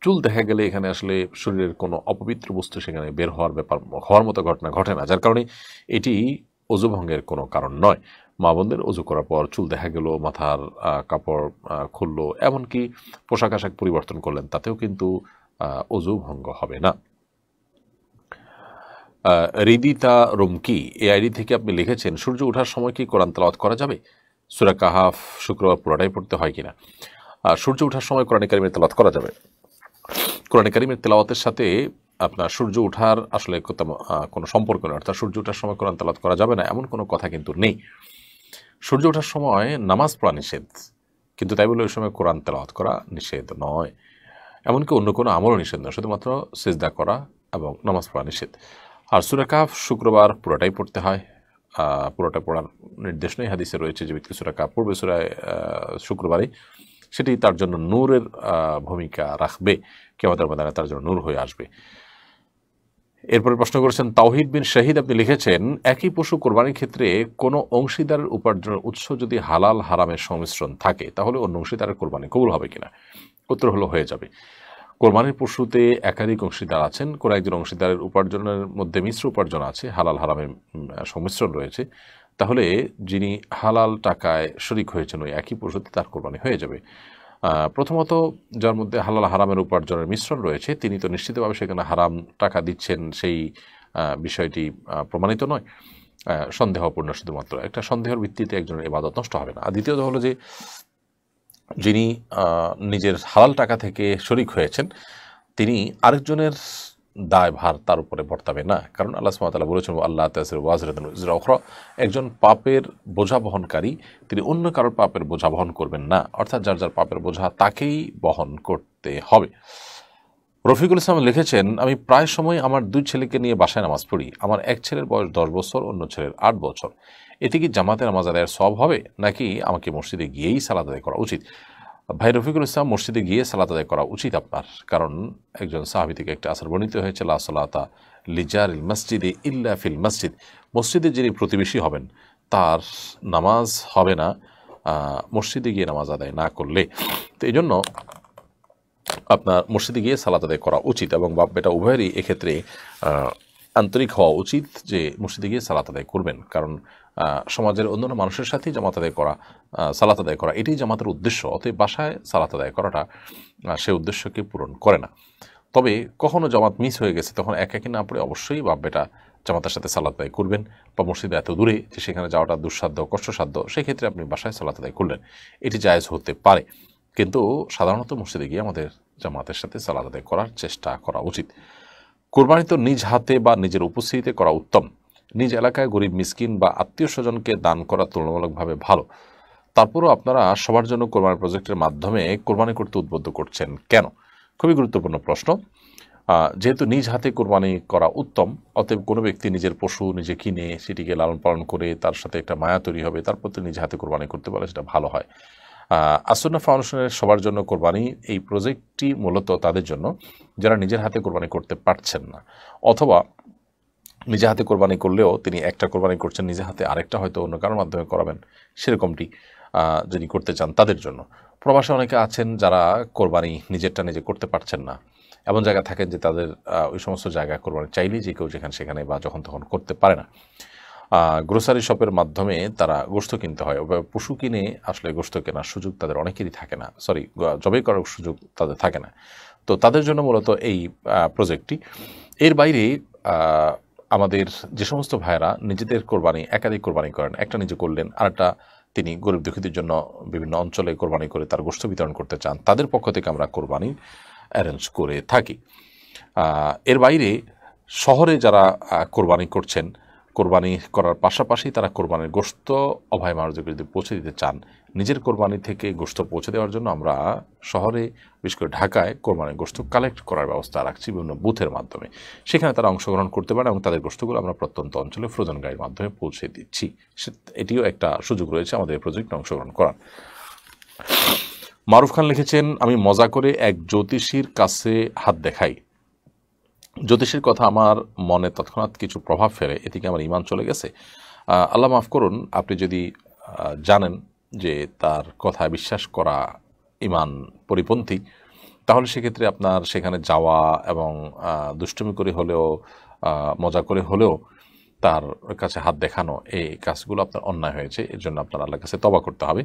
Speaker 2: চুল দেখা গেলে এখানে আসলে শরীরের কোনো অপবিত্র বস্তু সেখানে বের হওয়ার মতো ঘটনা ঘটে না, যার কারণে এটি অজু ভঙ্গের কোনো কারণ নয়। মা বোনদের অজু করার পর চুল দেখা গেল, মাথার কাপড় খুললো, এমনকি পোশাক আশাক পরিবর্তন করলেন, তাতেও কিন্তু অজু ভঙ্গ হবে না। রিদিতা রুমকি এই আইডি থেকে আপনি লিখেছেন, সূর্য ওঠার সময় কি কোরআন তেলাওয়াত করা যাবে? সূরা কাহাফ শুক্রবার পুরোটাই পড়তে হয় কিনা? সূর্য ওঠার সময় কোরআন কারীমের তেলাওয়াত করা যাবে। কোরআন কারীমের তেলাওয়াতের সাথে আপনার সূর্য ওঠার আসলে কোনো সম্পর্ক নেই। অর্থাৎ সূর্য ওঠার সময় কোরআন তেলাওয়াত করা যাবে না এমন কোনো কথা কিন্তু নেই। সূর্য ওঠার সময় নামাজ পড়া নিষেধ, কিন্তু তাই বলে ওই সময় কোরআন তেলাওয়াত করা নিষেধ নয়। এমনকি অন্য কোনো আমলও নিষেধ নয়, শুধুমাত্র সিজদা করা এবং নামাজ পড়া নিষেধ। আর সূরা কাহফ শুক্রবার পুরোটাই পড়তে হয়, পুরোটা পড়ার নির্দেশ নেই। হাদিসে রয়েছে যে ব্যক্তি সূরা কাহফ পড়বে শুক্রবারে, সেটি তার জন্য নূরের ভূমিকা রাখবে, কিয়ামতের ময়দানে তার জন্য নূর হয়ে আসবে। এরপরে প্রশ্ন করেছেন তাওহিদ বিন শাহিদ, আপনি লিখেছেন একই পশু কোরবানির ক্ষেত্রে কোনো অংশীদারের উপার্জনের উৎস যদি হালাল হারামের সংমিশ্রণ থাকে তাহলে অন্য অংশীদারের কোরবানি কবুল হবে কিনা? উত্তর হলো হয়ে যাবে। কোরবানির পশুতে একাধিক অংশীদার আছেন, কোনো একজন অংশীদারের উপার্জনের মধ্যে মিশ্র উপার্জন আছে, হালাল হারামের সংমিশ্রণ রয়েছে, তাহলে যিনি হালাল টাকায় শরিক হয়েছেন ওই একই পশুতে তার কোরবানি হয়ে যাবে। প্রথমত যার মধ্যে হালাল হারামের উপার্জনের মিশ্রণ রয়েছে তিনি তো নিশ্চিতভাবে সেখানে হারাম টাকা দিচ্ছেন, সেই বিষয়টি প্রমাণিত নয়, সন্দেহপূর্ণ, শুধুমাত্র একটা সন্দেহের ভিত্তিতে একজনের ইবাদত নষ্ট হবে না। আর দ্বিতীয়ত হলো যে যিনি নিজের হালাল টাকা থেকে শরিক হয়েছেন তিনি আরেকজনের দায়ভার তার উপরে বর্তাবে না, কারণ আল্লাহ সুবহানাহু ওয়া তাআলা বলেছেন আল্লাহ তাসিরু ওয়াজরাতুন উযরা উখরা, একজন পাপের বোঝা বহনকারী তিনি অন্য কারোর পাপের বোঝা বহন করবেন না, অর্থাৎ যার যার পাপের বোঝা তাকেই বহন করতে হবে। রফিকুল ইসলাম লিখেছেন আমি প্রায় সময় আমার দুই ছেলেকে নিয়ে বাসায় নামাজ পড়ি, আমার এক ছেলের বয়স 10 বছর, অন্য ছেলের 8 বছর, এতে কি জামাতে নামাজ আদায়ের সওয়াব হবে নাকি আমাকে মসজিদে গিয়েই সালাত আদায় করা উচিত? ভাই রফিকুল ইসলাম, মসজিদে গিয়ে সালাত আদায় করা উচিত আপনার, কারণ একজন সাহাবী থেকে একটা আসর বর্ণিত হয়েছে লা সালাতা লিজারিল মসজিদে ইল্লা ফিল মসজিদ, মসজিদে যিনি প্রতিবেশী হবেন তার নামাজ হবে না মসজিদে গিয়ে নামাজ আদায় না করলে। তো এই জন্য আপনার মসজিদে গিয়ে সালাত আদায় করা উচিত এবং বাপ বেটা উভয়েরই এক্ষেত্রে আন্তরিক হওয়া উচিত যে মসজিদে গিয়ে সালাত আদায় করবেন, কারণ সমাজের অন্যান্য মানুষের সাথেই জামাত আদায় করা, সালাত আদায় করা এটাই জামাতের উদ্দেশ্য। অতএব বাসায় সালাত আদায় করাটা সে উদ্দেশ্যকে পূরণ করে না। তবে কখনো জামাত মিস হয়ে গেছে তখন একাকি না পড়ে অবশ্যই বাপ বেটা জামাতের সাথে সালাত আদায় করবেন, বা মসজিদে এত দূরে যে সেখানে যাওয়াটা দুঃসাধ্য কষ্টসাধ্য, সেক্ষেত্রে আপনি বাসায় সালাত আদায় করলেন, এটি জায়েজ হতে পারে। কিন্তু সাধারণত মসজিদে গিয়ে আমাদের জামাতের সাথে সালাত আদায় করার চেষ্টা করা উচিত। কোরবানি তো নিজ হাতে বা নিজের উপস্থিতিতে করা উত্তম, নিজ এলাকায় গরিব মিসকিন বা আত্মীয় স্বজনকে দান করা তুলনামূলকভাবে ভালো। তারপরও আপনারা সবার জন্য কোরবানি প্রজেক্টের মাধ্যমে কোরবানি করতে উদ্বুদ্ধ করছেন কেন? খুবই গুরুত্বপূর্ণ প্রশ্ন। যেহেতু নিজ হাতে কোরবানি করা উত্তম, অতএব কোনো ব্যক্তি নিজের পশু নিজে কিনে সেটিকে লালন পালন করে তার সাথে একটা মায়া তৈরি হবে, তারপর তো নিজ হাতে কোরবানি করতে পারে, সেটা ভালো হয়। আসন্না ফাউন্ডেশনের সবার জন্য কোরবানি এই প্রজেক্টটি মূলত তাদের জন্য যারা নিজের হাতে কোরবানি করতে পারছেন না, অথবা নিজে হাতে কোরবানি করলেও তিনি একটা কোরবানি করছেন নিজে হাতে, আরেকটা হয়তো অন্য কারোর মাধ্যমে করাবেন, সেরকমটি যদি করতে চান তাদের জন্য। প্রবাসে অনেকে আছেন যারা কোরবানি নিজেরটা নিজে করতে পারছেন না, এমন জায়গা থাকেন যে তাদের ওই সমস্ত জায়গায় কোরবানি চাইলেই যে কেউ যেখানে সেখানে বা যখন তখন করতে পারে না। গ্রোসারি শপের মাধ্যমে তারা গোশত কিনতে হয়, পশু কিনে আসলে গোশত কেনার সুযোগ তাদের অনেকেরই থাকে না, জবাই করার সুযোগ তাদের থাকে না। তো তাদের জন্য মূলত এই প্রজেক্টটি। এর বাইরে আমাদের যে সমস্ত ভাইয়েরা নিজেদের কোরবানি একাধিক কোরবানি করেন, একটা নিজে করলেন, আরেকটা তিনি গরিব দুঃখীদের জন্য বিভিন্ন অঞ্চলে কোরবানি করে তার গোশত বিতরণ করতে চান, তাদের পক্ষ থেকে আমরা কোরবানি অ্যারেঞ্জ করে থাকি। এর বাইরে শহরে যারা কোরবানি করছেন, কোরবানি করার পাশাপাশি তারা কোরবানির গোশত অভাবী মানুষদেরকে যদি পৌঁছে দিতে চান, নিজের কোরবানি থেকে গোশত পৌঁছে দেওয়ার জন্য আমরা শহরে বিশেষ করে ঢাকায় কোরবানির গোশত কালেক্ট করার ব্যবস্থা রাখছি বিভিন্ন বুথের মাধ্যমে, সেখানে তারা অংশগ্রহণ করতে পারে এবং তাদের গোশতগুলো আমরা প্রত্যন্ত অঞ্চলে ফ্রোজেন গাড়ির মাধ্যমে পৌঁছে দিচ্ছি। এটিও একটা সুযোগ রয়েছে আমাদের এই প্রজেক্টে অংশগ্রহণ করার। মারুফ খান লিখেছেন আমি মজা করে এক জ্যোতিষীর কাছে হাত দেখাই, জ্যোতিষের কথা আমার মনে তৎক্ষণাৎ কিছু প্রভাব ফেলে, এদিকে আমার ইমান চলে গেছে। আল্লাহ মাফ করুন, আপনি যদি জানেন যে তার কথায় বিশ্বাস করা ইমান পরিপন্থী, তাহলে সেক্ষেত্রে আপনার সেখানে যাওয়া এবং দুষ্টুমি করে হলেও মজা করে হলেও তার কাছে হাত দেখানো, এই কাজগুলো আপনার অন্যায় হয়েছে, এর জন্য আপনার আল্লাহর কাছে তওবা করতে হবে।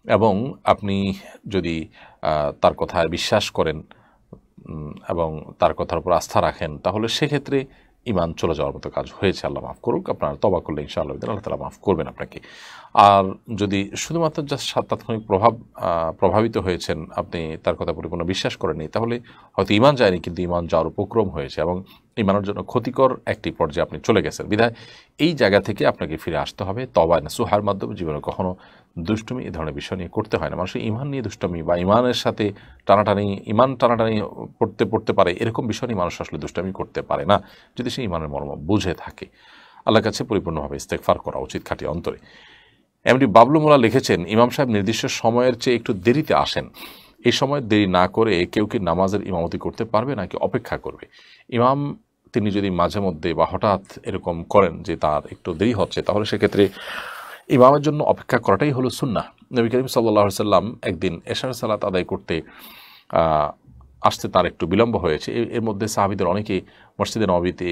Speaker 2: এবং আপনি যদি তার কথায় বিশ্বাস করেন এবং তার কথার উপর আস্থা রাখেন, তাহলে সেক্ষেত্রে ইমান চলে যাওয়ার মতো কাজ হয়েছে। আল্লাহ মাফ করুক, আপনার তওবা করলে ইনশাআল্লাহ আল্লাহ তাআলা মাফ করবেন আপনাকে। আর যদি শুধুমাত্র জাস্ট তাৎক্ষণিক প্রভাবিত হয়েছেন, আপনি তার কথা পরিপূর্ণ বিশ্বাস করেননি, তাহলে হয়তো ইমান যায়নি কিন্তু ইমান যাওয়ার উপক্রম হয়েছে এবং ইমানের জন্য ক্ষতিকর একটি পর্যায়ে আপনি চলে গেছেন। বিধায় এই জায়গা থেকে আপনাকে ফিরে আসতে হবে তওবা নাসুহার মাধ্যমে। জীবনে কখনো দুষ্টুমি এই ধরনের বিষয় নিয়ে করতে হয় না। মানুষের ইমান নিয়ে দুষ্টুমি বা ইমানের সাথে ইমান টানাটানি পড়তে পারে, এরকম বিষয় নিয়ে মানুষ আসলে দুষ্টুমি করতে পারে না যদি সে ইমানের মর্ম বুঝে থাকে। আল্লাহর কাছে পরিপূর্ণভাবে ইস্তেগফার করা উচিত খাঁটি অন্তরে। এমডি বাবলু মোল্লা লিখেছেন ইমাম সাহেব নির্দিষ্ট সময়ের চেয়ে একটু দেরিতে আসেন, এই সময় দেরি না করে কেউ কি নামাজের ইমামতি করতে পারবে নাকি অপেক্ষা করবে? ইমাম তিনি যদি মাঝে মধ্যে বা হঠাৎ এরকম করেন যে তার একটু দেরি হচ্ছে, তাহলে সেক্ষেত্রে ইমামের জন্য অপেক্ষা করাটাই হলো সুন্নাহ। নবী করিম সাল্লাল্লাহু আলাইহি সাল্লাম একদিন এশার সালাত আদায় করতে আসতে তার একটু বিলম্ব হয়েছে। এর মধ্যে সাহাবীদের অনেকে মসজিদে নববীতে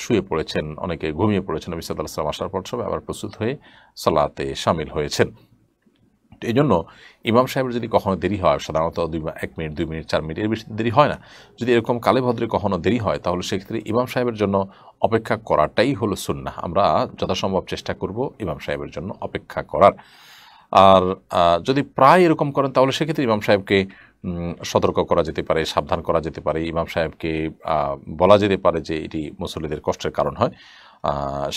Speaker 2: শুয়ে পড়েছেন, অনেকে ঘুমিয়ে পড়েছেন। নবী সাল্লাল্লাহু আলাইহি ওয়াসাল্লাম আসার পর সবাই আবার প্রস্তুত হয়ে সালাতে শামিল হয়েছেন। এই জন্য ইমাম সাহেবের যদি কখনো দেরি হয়, সাধারণত 1 মিনিট 2 মিনিট 4 মিনিট এর বেশি দেরি হয় না, যদি এরকম কালে ভদ্রে কখনো দেরি হয়, তাহলে সেক্ষেত্রে ইমাম সাহেবের জন্য অপেক্ষা করাটাই হলো সুন্নাহ। আমরা যথাসম্ভব চেষ্টা করব ইমাম সাহেবের জন্য অপেক্ষা করার। আর যদি প্রায় এরকম করেন, তাহলে সেক্ষেত্রে ইমাম সাহেবকে সতর্ক করা যেতে পারে, সাবধান করা যেতে পারে, ইমাম সাহেবকে বলা যেতে পারে যে এটি মুসল্লিদের কষ্টের কারণ হয়।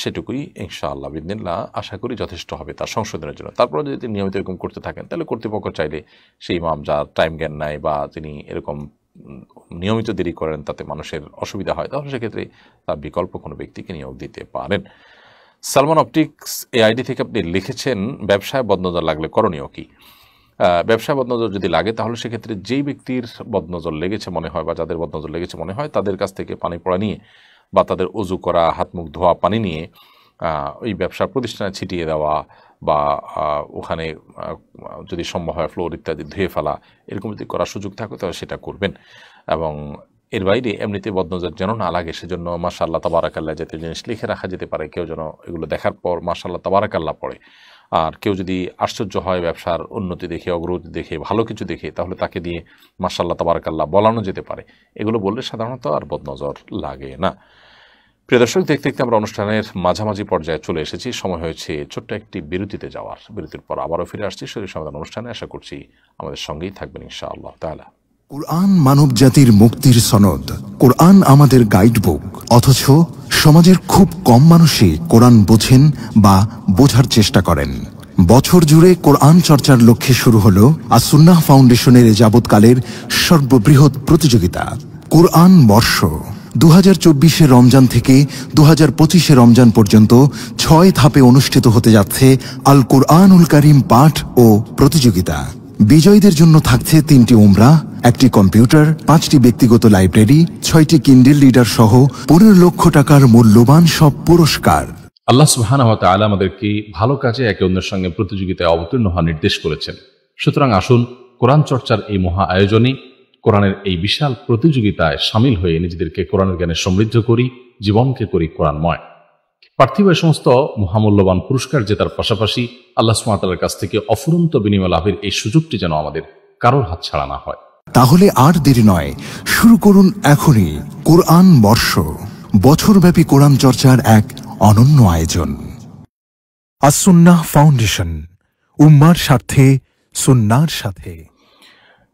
Speaker 2: সেটুকুই ইনশাআল্লাহ বিদিনিল্লাহ আশা করি যথেষ্ট হবে তার সংশোধনের জন্য। তারপরে যদি নিয়মিত এরকম করতে থাকেন, তাহলে কর্তৃপক্ষ চাইলে সেই ইমাম যার টাইম জ্ঞান নাই বা তিনি এরকম নিয়মিত দেরি করেন, তাতে মানুষের অসুবিধা হয়, তাহলে সেক্ষেত্রে তার বিকল্প কোনো ব্যক্তিকে নিয়োগ দিতে পারেন। সালমান অপটিক্স এই আইডি থেকে আপনি লিখেছেন, ব্যবসায় বদনজর লাগলে করণীয় কি? ব্যবসায় বদনজর যদি লাগে, তাহলে সেক্ষেত্রে যেই ব্যক্তির বদনজর লেগেছে মনে হয় বা যাদের বদনজর লেগেছে মনে হয়, তাদের কাছ থেকে পানি পড়া নিয়ে বা তাদের অজু করা, হাত মুখ ধোয়া পানি নিয়ে ওই ব্যবসার প্রতিষ্ঠানে ছিটিয়ে দেওয়া বা ওখানে যদি সম্ভব হয় ফ্লোর ইত্যাদি ধুয়ে ফেলা, এরকম যদি করার সুযোগ থাকে তাহলে সেটা করবেন। এবং এর বাইরে এমনিতে বদনজর যেন না লাগে, সেজন্য মাশাআল্লাহ তাবারাকাল্লাহ জাতীয় জিনিস লিখে রাখা যেতে পারে। কেউ যেন এগুলো দেখার পর মাশাআল্লাহ তাবারাকাল্লাহ পড়ে। আর কেউ যদি আশ্চর্য হয় ব্যবসার উন্নতি দেখে, অগ্রগতি দেখে, ভালো কিছু দেখে, তাহলে তাকে দিয়ে মাশাআল্লাহ তাবারাকাল্লাহ বলানো যেতে পারে। এগুলো বললে সাধারণত আর বদনজর লাগে না। প্রিয় দর্শক, দেখতে দেখতে আমরা অনুষ্ঠানের মাঝামাঝি পর্যায়ে চলে এসেছি। সময় হয়েছে ছোট্ট একটি বিরতিতে যাওয়ার। বিরতির পর আবারও ফিরে আসছি শরীর সমাধান অনুষ্ঠানে। আশা করছি আমাদের সঙ্গেই থাকবেন ইনশাআল্লাহ তাআলা।
Speaker 3: কুরআন মানব জাতির মুক্তির সনদ, কুরআন আমাদের গাইডবুক। অথচ সমাজের খুব কম মানুষই কোরআন বোঝেন বা বোঝার চেষ্টা করেন। বছর জুড়ে কোরআন চর্চার লক্ষ্যে শুরু হলো আস-সুন্নাহ ফাউন্ডেশনের যাবৎকালের সর্ববৃহৎ প্রতিযোগিতা কোরআন বর্ষ। 2024 রমজান থেকে 2025 রমজান পর্যন্ত 6 ধাপে অনুষ্ঠিত হতে যাচ্ছে আল কুরআনুল কারীম পাঠ ও প্রতিযোগিতা। বিজয়ীদের জন্য থাকছে 3টি উমরা, 1টি কম্পিউটার, 5টি ব্যক্তিগত লাইব্রেরি, 6টি কিন্ডেল রিডার সহ 15 লক্ষ টাকার মূল্যবান সব পুরস্কার।
Speaker 2: আল্লাহ সুবহানাহু ওয়া তাআলা আমাদেরকে ভালো কাজে একে অন্যের সঙ্গে প্রতিযোগিতায় অবতীর্ণ হওয়ার নির্দেশ করেছেন। সুতরাং আসুন কোরআন চর্চার এই মহা আয়োজনে, কোরআনের এই বিশাল প্রতিযোগিতায় সামিল হয়ে নিজেদেরকে কোরআনের জ্ঞানে সমৃদ্ধ করি, জীবনকে করি কোরআনময়। পার্থিব এই সমস্ত মহামূল্যবান পুরস্কার জেতার পাশাপাশি আল্লাহ সুবহানাহু ওয়া তাআলার কাছ থেকে অফুরন্ত বিনিময় লাভের এই সুযোগটি যেন আমাদের কারোর হাতছাড়া না হয়।
Speaker 3: তাহলে আর দেরি নয়, শুরু করুন এখনই কোরআন বর্ষ, বছরব্যাপী কোরআন চর্চার এক অনন্য আয়োজন। আস-সুন্নাহ ফাউন্ডেশন, উম্মার স্বার্থে, সুন্নাহর সাথে।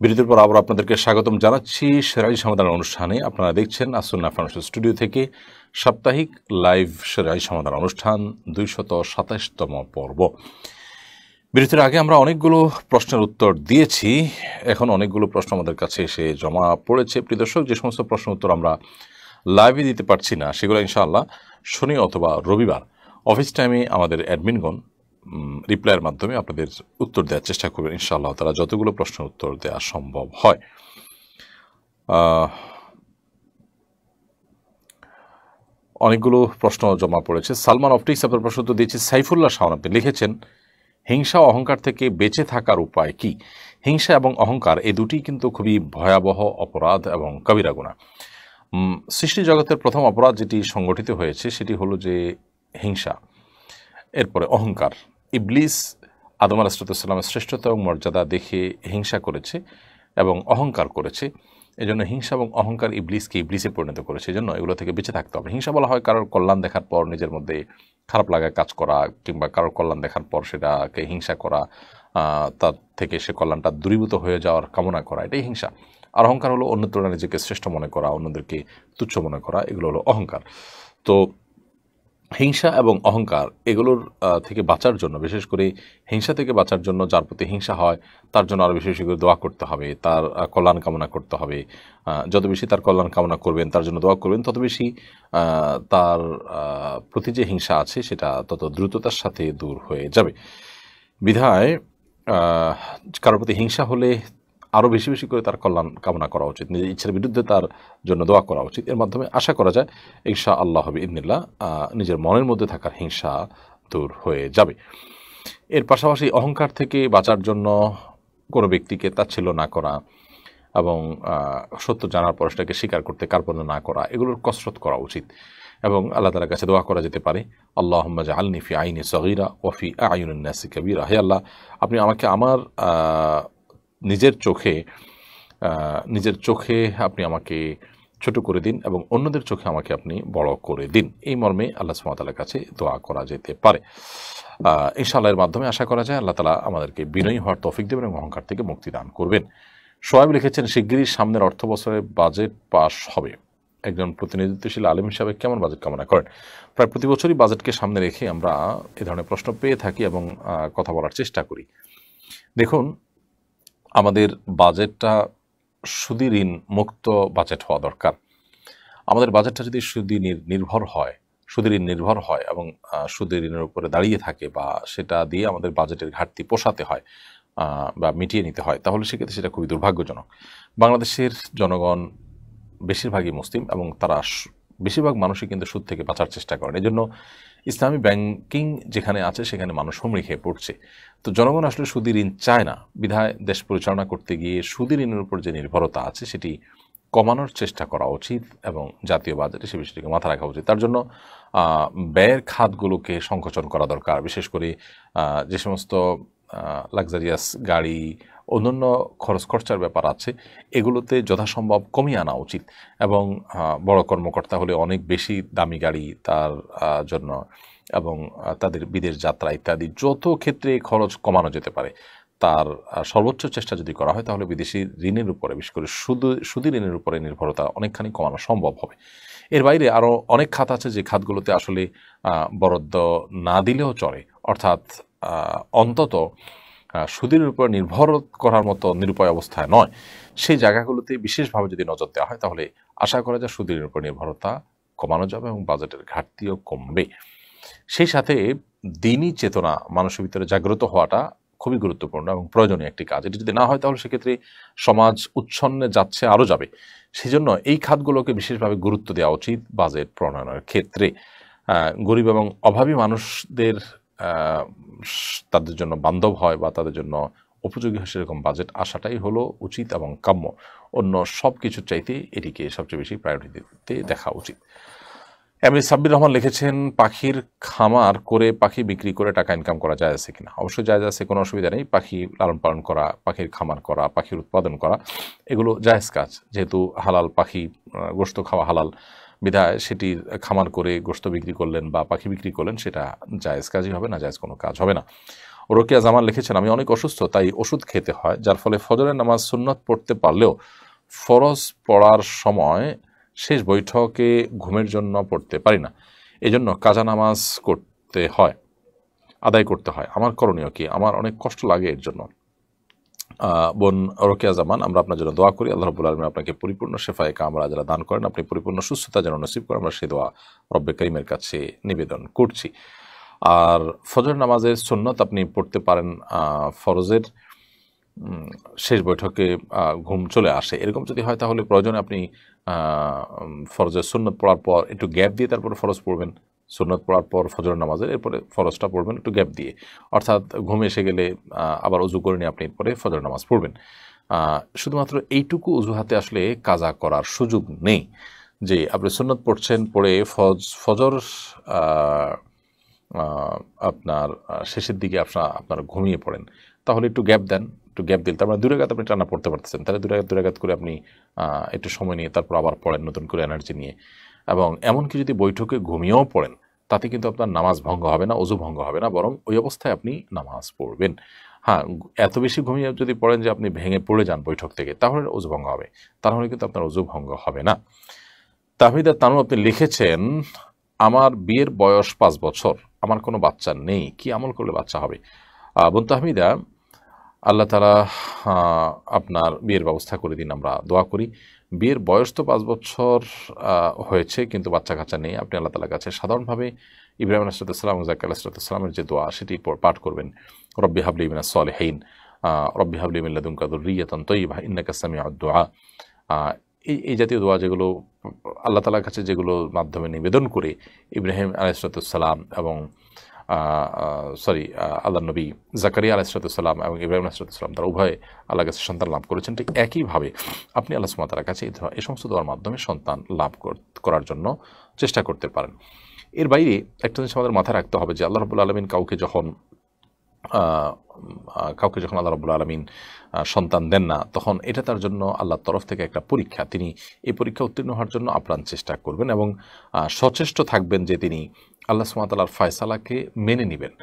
Speaker 2: বিরতির পর আবার আপনাদেরকে স্বাগতম জানাচ্ছি শেরাই সমাধান অনুষ্ঠানে। আপনারা দেখছেন আস-সুন্নাহ ফাউন্ডেশন স্টুডিও থেকে সাপ্তাহিক লাইভ শেরাই সমাধান অনুষ্ঠান 227তম পর্ব। বিরতির আগে আমরা অনেকগুলো প্রশ্নের উত্তর দিয়েছি। এখন অনেকগুলো প্রশ্ন আমাদের কাছে এসে জমা পড়েছে। প্রিয় দর্শক, যে সমস্ত প্রশ্ন উত্তর আমরা লাইভে দিতে পারছি না, সেগুলো ইনশাআল্লাহ শনি অথবা রবিবার অফিস টাইমে আমাদের অ্যাডমিনগণ রিপ্লাইয়ের মাধ্যমে আপনাদের উত্তর দেওয়ার চেষ্টা করবেন ইনশাআল্লাহ তারা, যতগুলো প্রশ্নের উত্তর দেওয়া সম্ভব হয়। অনেকগুলো প্রশ্ন জমা পড়েছে। সালমান অপটিক্স আপনার প্রশ্ন উত্তর দিয়েছি। সাইফুল্লাহ শাওন আপনি লিখেছেন, হিংসা ও অহংকার থেকে বেঁচে থাকার উপায় কি? হিংসা এবং অহংকার এই দুটি কিন্তু খুবই ভয়াবহ অপরাধ এবং কবিরা গুনাহ। সৃষ্টি জগতের প্রথম অপরাধ যেটি সংগঠিত হয়েছে সেটি হলো যে হিংসা, এরপরে অহংকার। ইবলিস আদম আলাইহিসসালামের শ্রেষ্ঠতা এবং মর্যাদা দেখে হিংসা করেছে এবং অহংকার করেছে। এজন্য হিংসা এবং অহংকার ইবলিসকে ইবলিসে পরিণত করেছে। এজন্য এগুলো থেকে বেঁচে থাকতে হবে। হিংসা বলা হয় কারোর কল্যাণ দেখার পর নিজের মধ্যে খারাপ লাগায় কাজ করা, কিংবা কারোর কল্যাণ দেখার পর সেটাকে হিংসা করা, তার থেকে সে কল্যাণটা দূরীভূত হয়ে যাওয়ার কামনা করা, এটাই হিংসা। আর অহংকার হলো অন্য তুলনায় নিজেকে শ্রেষ্ঠ মনে করা, অন্যদেরকে তুচ্ছ মনে করা, এগুলো হলো অহংকার। তো হিংসা এবং অহংকার এগুলোর থেকে বাঁচার জন্য, বিশেষ করে হিংসা থেকে বাঁচার জন্য যার প্রতি হিংসা হয় তার জন্য আরও বেশি বেশি করে দোয়া করতে হবে, তার কল্যাণ কামনা করতে হবে। যত বেশি তার কল্যাণ কামনা করবেন, তার জন্য দোয়া করবেন, তত বেশি তার প্রতি যে হিংসা আছে সেটা তত দ্রুততার সাথে দূর হয়ে যাবে। বিধায় কারোর প্রতি হিংসা হলে আরও বেশি বেশি করে তার কল্যাণ কামনা করা উচিত, নিজের ইচ্ছার বিরুদ্ধে তার জন্য দোয়া করা উচিত। এর মাধ্যমে আশা করা যায় ইনশা আল্লাহ হবে ইদনিল্লাহ নিজের মনের মধ্যে থাকার হিংসা দূর হয়ে যাবে। এর পাশাপাশি অহংকার থেকে বাঁচার জন্য কোনো ব্যক্তিকে তাচ্ছিল্য না করা এবং সত্য জানার পর সেটাকে স্বীকার করতে কার্পণ্য না করা, এগুলোর কসরত করা উচিত। এবং আল্লাহ তাআলার কাছে দোয়া করা যেতে পারে, আল্লাহুম্মা জাআলনি ফি আইনি সগীরা ওয়া ফি আ'য়ুনিন নাসি কাবীরা, হে আল্লাহ আপনি আমাকে আমার নিজের চোখে আপনি আমাকে ছোট করে দিন এবং অন্যদের চোখে আমাকে আপনি বড় করে দিন। এই মর্মে আল্লাহ সুবহানাহু ওয়া তাআলার কাছে দোয়া করা যেতে পারে। ইনশাআল্লাহ এর মাধ্যমে আশা করা যায় আল্লাহ তাআলা আমাদেরকে বিনয়ী হওয়ার তৌফিক দেবেন এবং অহংকার থেকে মুক্তি দান করবেন। সোহাইব লিখেছেন, শিগগিরই সামনের অর্থ বছরে বাজেট পাস হবে, একজন প্রতিনিধিত্বশীল আলেম হিসাবে কেমন বাজেট কামনা করেন? প্রায় প্রতি বছরই বাজেটকে সামনে রেখে আমরা এ ধরনের প্রশ্ন পেয়ে থাকি এবং কথা বলার চেষ্টা করি। দেখুন, আমাদের বাজেটটা সুদি ঋণ মুক্ত বাজেট হওয়া দরকার। আমাদের বাজেটটা যদি সুদি নির্ভর হয়, সুদি ঋণ নির্ভর হয় এবং সুদি ঋণের উপরে দাঁড়িয়ে থাকে বা সেটা দিয়ে আমাদের বাজেটের ঘাটতি পোষাতে হয় বা মিটিয়ে নিতে হয়, তাহলে সেক্ষেত্রে সেটা খুবই দুর্ভাগ্যজনক। বাংলাদেশের জনগণ বেশিরভাগই মুসলিম এবং তারা বেশিরভাগ মানুষই কিন্তু সুদ থেকে বাঁচার চেষ্টা করেন। এই জন্য ইসলামী ব্যাংকিং যেখানে আছে সেখানে মানুষ হুমড়ি খেয়ে পড়ছে। তো জনগণ আসলে সুদি ঋণ চায় না, বিধায় দেশ পরিচালনা করতে গিয়ে সুদি ঋণের উপর যে নির্ভরতা আছে সেটি কমানোর চেষ্টা করা উচিত এবং জাতীয় বাজেটে সে বিষয়টিকে মাথা রাখা উচিত। তার জন্য ব্যয়ের খাতগুলোকে সংকোচন করা দরকার। বিশেষ করে যে সমস্ত লাক্সারিয়াস গাড়ি, অন্যান্য খরচার ব্যাপার আছে, এগুলোতে যথাসম্ভব কমিয়ে আনা উচিত এবং বড় কর্মকর্তা হলে অনেক বেশি দামি গাড়ি তার জন্য এবং তাদের বিদেশ যাত্রা ইত্যাদি যত ক্ষেত্রে খরচ কমানো যেতে পারে তার সর্বোচ্চ চেষ্টা যদি করা হয়, তাহলে বিদেশি ঋণের উপরে, বিশেষ করে সুদি ঋণের উপরে নির্ভরতা অনেকখানি কমানো সম্ভব হবে। এর বাইরে আরও অনেক খাত আছে যে খাতগুলোতে আসলে বরাদ্দ না দিলেও চলে, অর্থাৎ অন্তত সুদের উপর নির্ভর করার মতো নিরুপায় অবস্থায় নয়, সেই জায়গাগুলোতে বিশেষভাবে যদি নজর দেওয়া হয় তাহলে আশা করা যায় সুদের উপর নির্ভরতা কমানো যাবে এবং বাজেটের ঘাটতিও কমবে। সেই সাথে দিনই চেতনা মানুষের ভিতরে জাগ্রত হওয়াটা খুবই গুরুত্বপূর্ণ এবং প্রয়োজনীয় একটি কাজ। এটি যদি না হয় তাহলে সেক্ষেত্রে সমাজ উচ্ছন্নে যাচ্ছে, আরও যাবে। সেই জন্য এই খাতগুলোকে বিশেষভাবে গুরুত্ব দেওয়া উচিত বাজেট প্রণয়নের ক্ষেত্রে। গরিব এবং অভাবী মানুষদের তাদের জন্য বান্ধব হয় বা তাদের জন্য উপযোগী হয় সেরকম বাজেট আসাটাই হলো উচিত এবং কাম্য। অন্য সব কিছুর চাইতে এটিকে সবচেয়ে বেশি প্রায়োরিটিতে দেখা উচিত। এমনি সাব্বির রহমান লিখেছেন, পাখির খামার করে পাখি বিক্রি করে টাকা ইনকাম করা যায় আছে কিনা? অবশ্যই জায়েজ আছে, কোনো অসুবিধা নেই। পাখি লালন পালন করা, পাখির খামার করা, পাখির উৎপাদন করা, এগুলো জায়েজ কাজ। যেহেতু হালাল পাখি, গোশত খাওয়া হালাল, বিধায় সেটি খামার করে গোশত বিক্রি করলেন বা পাখি বিক্রি করলেন, সেটা জায়েজ কাজই হবে, না জায়েজ কোনো কাজ হবে না। রোকেয়া জামান লিখেছেন, আমি অনেক অসুস্থ, তাই ওষুধ খেতে হয়, যার ফলে ফজরের নামাজ সুন্নত পড়তে পারলেও ফরজ পড়ার সময় শেষ বৈঠকে ঘুমের জন্য পড়তে পারি না, এজন্য কাজা নামাজ আদায় করতে হয়। আমার করণীয় কি? আমার অনেক কষ্ট লাগে এর জন্য। বোন রোকেয়া জামান, আমরা আপনার জন্য দোয়া করি, আল্লাহ রাব্বুল আলামিন আপনাকে পরিপূর্ণ শেফায়ে কামরা যারা দান করেন, আপনি পরিপূর্ণ সুস্থতা যেন নসিব করেন, আমরা সেই দোয়া রব্বে করিমের কাছে নিবেদন করছি। আর ফজর নামাজের সুন্নত আপনি পড়তে পারেন, ফরজের শেষ বৈঠকে ঘুম চলে আসে, এরকম যদি হয় তাহলে প্রয়োজনে আপনি ফরজের সুন্নত পড়ার পর একটু গ্যাপ দিয়ে তারপরে ফরজ পড়বেন, সুন্নত পড়ার পর ফজর নামাজের, এরপরে ফরজটা পড়বেন একটু গ্যাপ দিয়ে, অর্থাৎ ঘুম এসে গেলে আবার উজু করে নিয়ে আপনি এরপরে ফজর নামাজ পড়বেন। শুধুমাত্র এইটুকু অজুহাতে আসলে কাজা করার সুযোগ নেই যে আপনি সুন্নত পড়ছেন, পড়ে ফজর আপনার শেষের দিকে আপনার ঘুমিয়ে পড়েন, তাহলে একটু গ্যাপ দেন, একটু গ্যাপ দিলে তারপরে 2 রাকাত আপনি টানা পড়তে পারতেছেন, তাহলে 2 রাকাত করে আপনি একটু সময় নিয়ে তারপর আবার পড়েন নতুন করে এনার্জি নিয়ে। এবং এমনকি যদি বৈঠকে ঘুমিয়েও পড়েন তাতে কিন্তু আপনার নামাজ ভঙ্গ হবে না, অজু ভঙ্গ হবে না, বরং ওই অবস্থায় আপনি নামাজ পড়বেন। হ্যাঁ, এত বেশি ঘুমিয়ে যদি পড়েন যে আপনি ভেঙে পড়ে যান বৈঠক থেকে, তাহলে অজু ভঙ্গ হবে, তাহলে কিন্তু আপনার অজু ভঙ্গ হবে না। তাহমিদা তানু আপনি লিখেছেন, আমার বিয়ের বয়স 5 বছর, আমার কোনো বাচ্চা নেই, কি আমল করলে বাচ্চা হবে? বোন তাহমিদা, আল্লাহ তাআলা আপনার বিয়ের ব্যবস্থা করে দিন, আমরা দোয়া করি। বিয়ের বয়স তো 5 বছর হয়েছে কিন্তু বাচ্চা কাচ্চা নেই, আপনি আল্লাহ তাআলার কাছে সাধারণভাবে ইব্রাহিম আলাইহিস সালাম, যাকারিয়া আলাইহিস সালামের যে দোয়া সেটি পাঠ করবেন, রব্বি হাবলি মিনাস সলিহিন, রব্বি হাবলি মিন লাদুনকা যুররিয়াতান তাইয়্যিবাহ ইন্নাকা সামিউদ দুআ, এই জাতীয় দোয়া যেগুলো আল্লাহ তাআলার কাছে যেগুলোর মাধ্যমে নিবেদন করে ইব্রাহিম আলাইহিসসালাম এবং আল্লাহ নবী জাকারিয়া আলাইহিসসালাম এবং ইব্রাহিম আলাইহিসসালাম তারা উভয়ে আল্লাহর কাছে সন্তান লাভ করেছেন, ঠিক একইভাবে আপনি আল্লাহ সুবহানাহু ওয়া তাআলার কাছে এই সমস্ত দোয়ার মাধ্যমে সন্তান লাভ করার জন্য চেষ্টা করতে পারেন। এর বাইরে একটা জিনিস আমাদের মাথায় রাখতে হবে যে আল্লাহ রাব্বুল আলামিন কাউকে যখন আল্লাহ রাব্বুল আলামিন সন্তান দেন না, তখন এটা তার জন্য আল্লাহর তরফ থেকে একটা পরীক্ষা। তিনি এই পরীক্ষা উত্তীর্ণ হওয়ার জন্য আপ্রাণ চেষ্টা করবেন এবং সচেষ্ট থাকবেন যে তিনি আল্লাহ সুবহানাহু ওয়া তাআলার ফয়সালাকে মেনে নেবেন।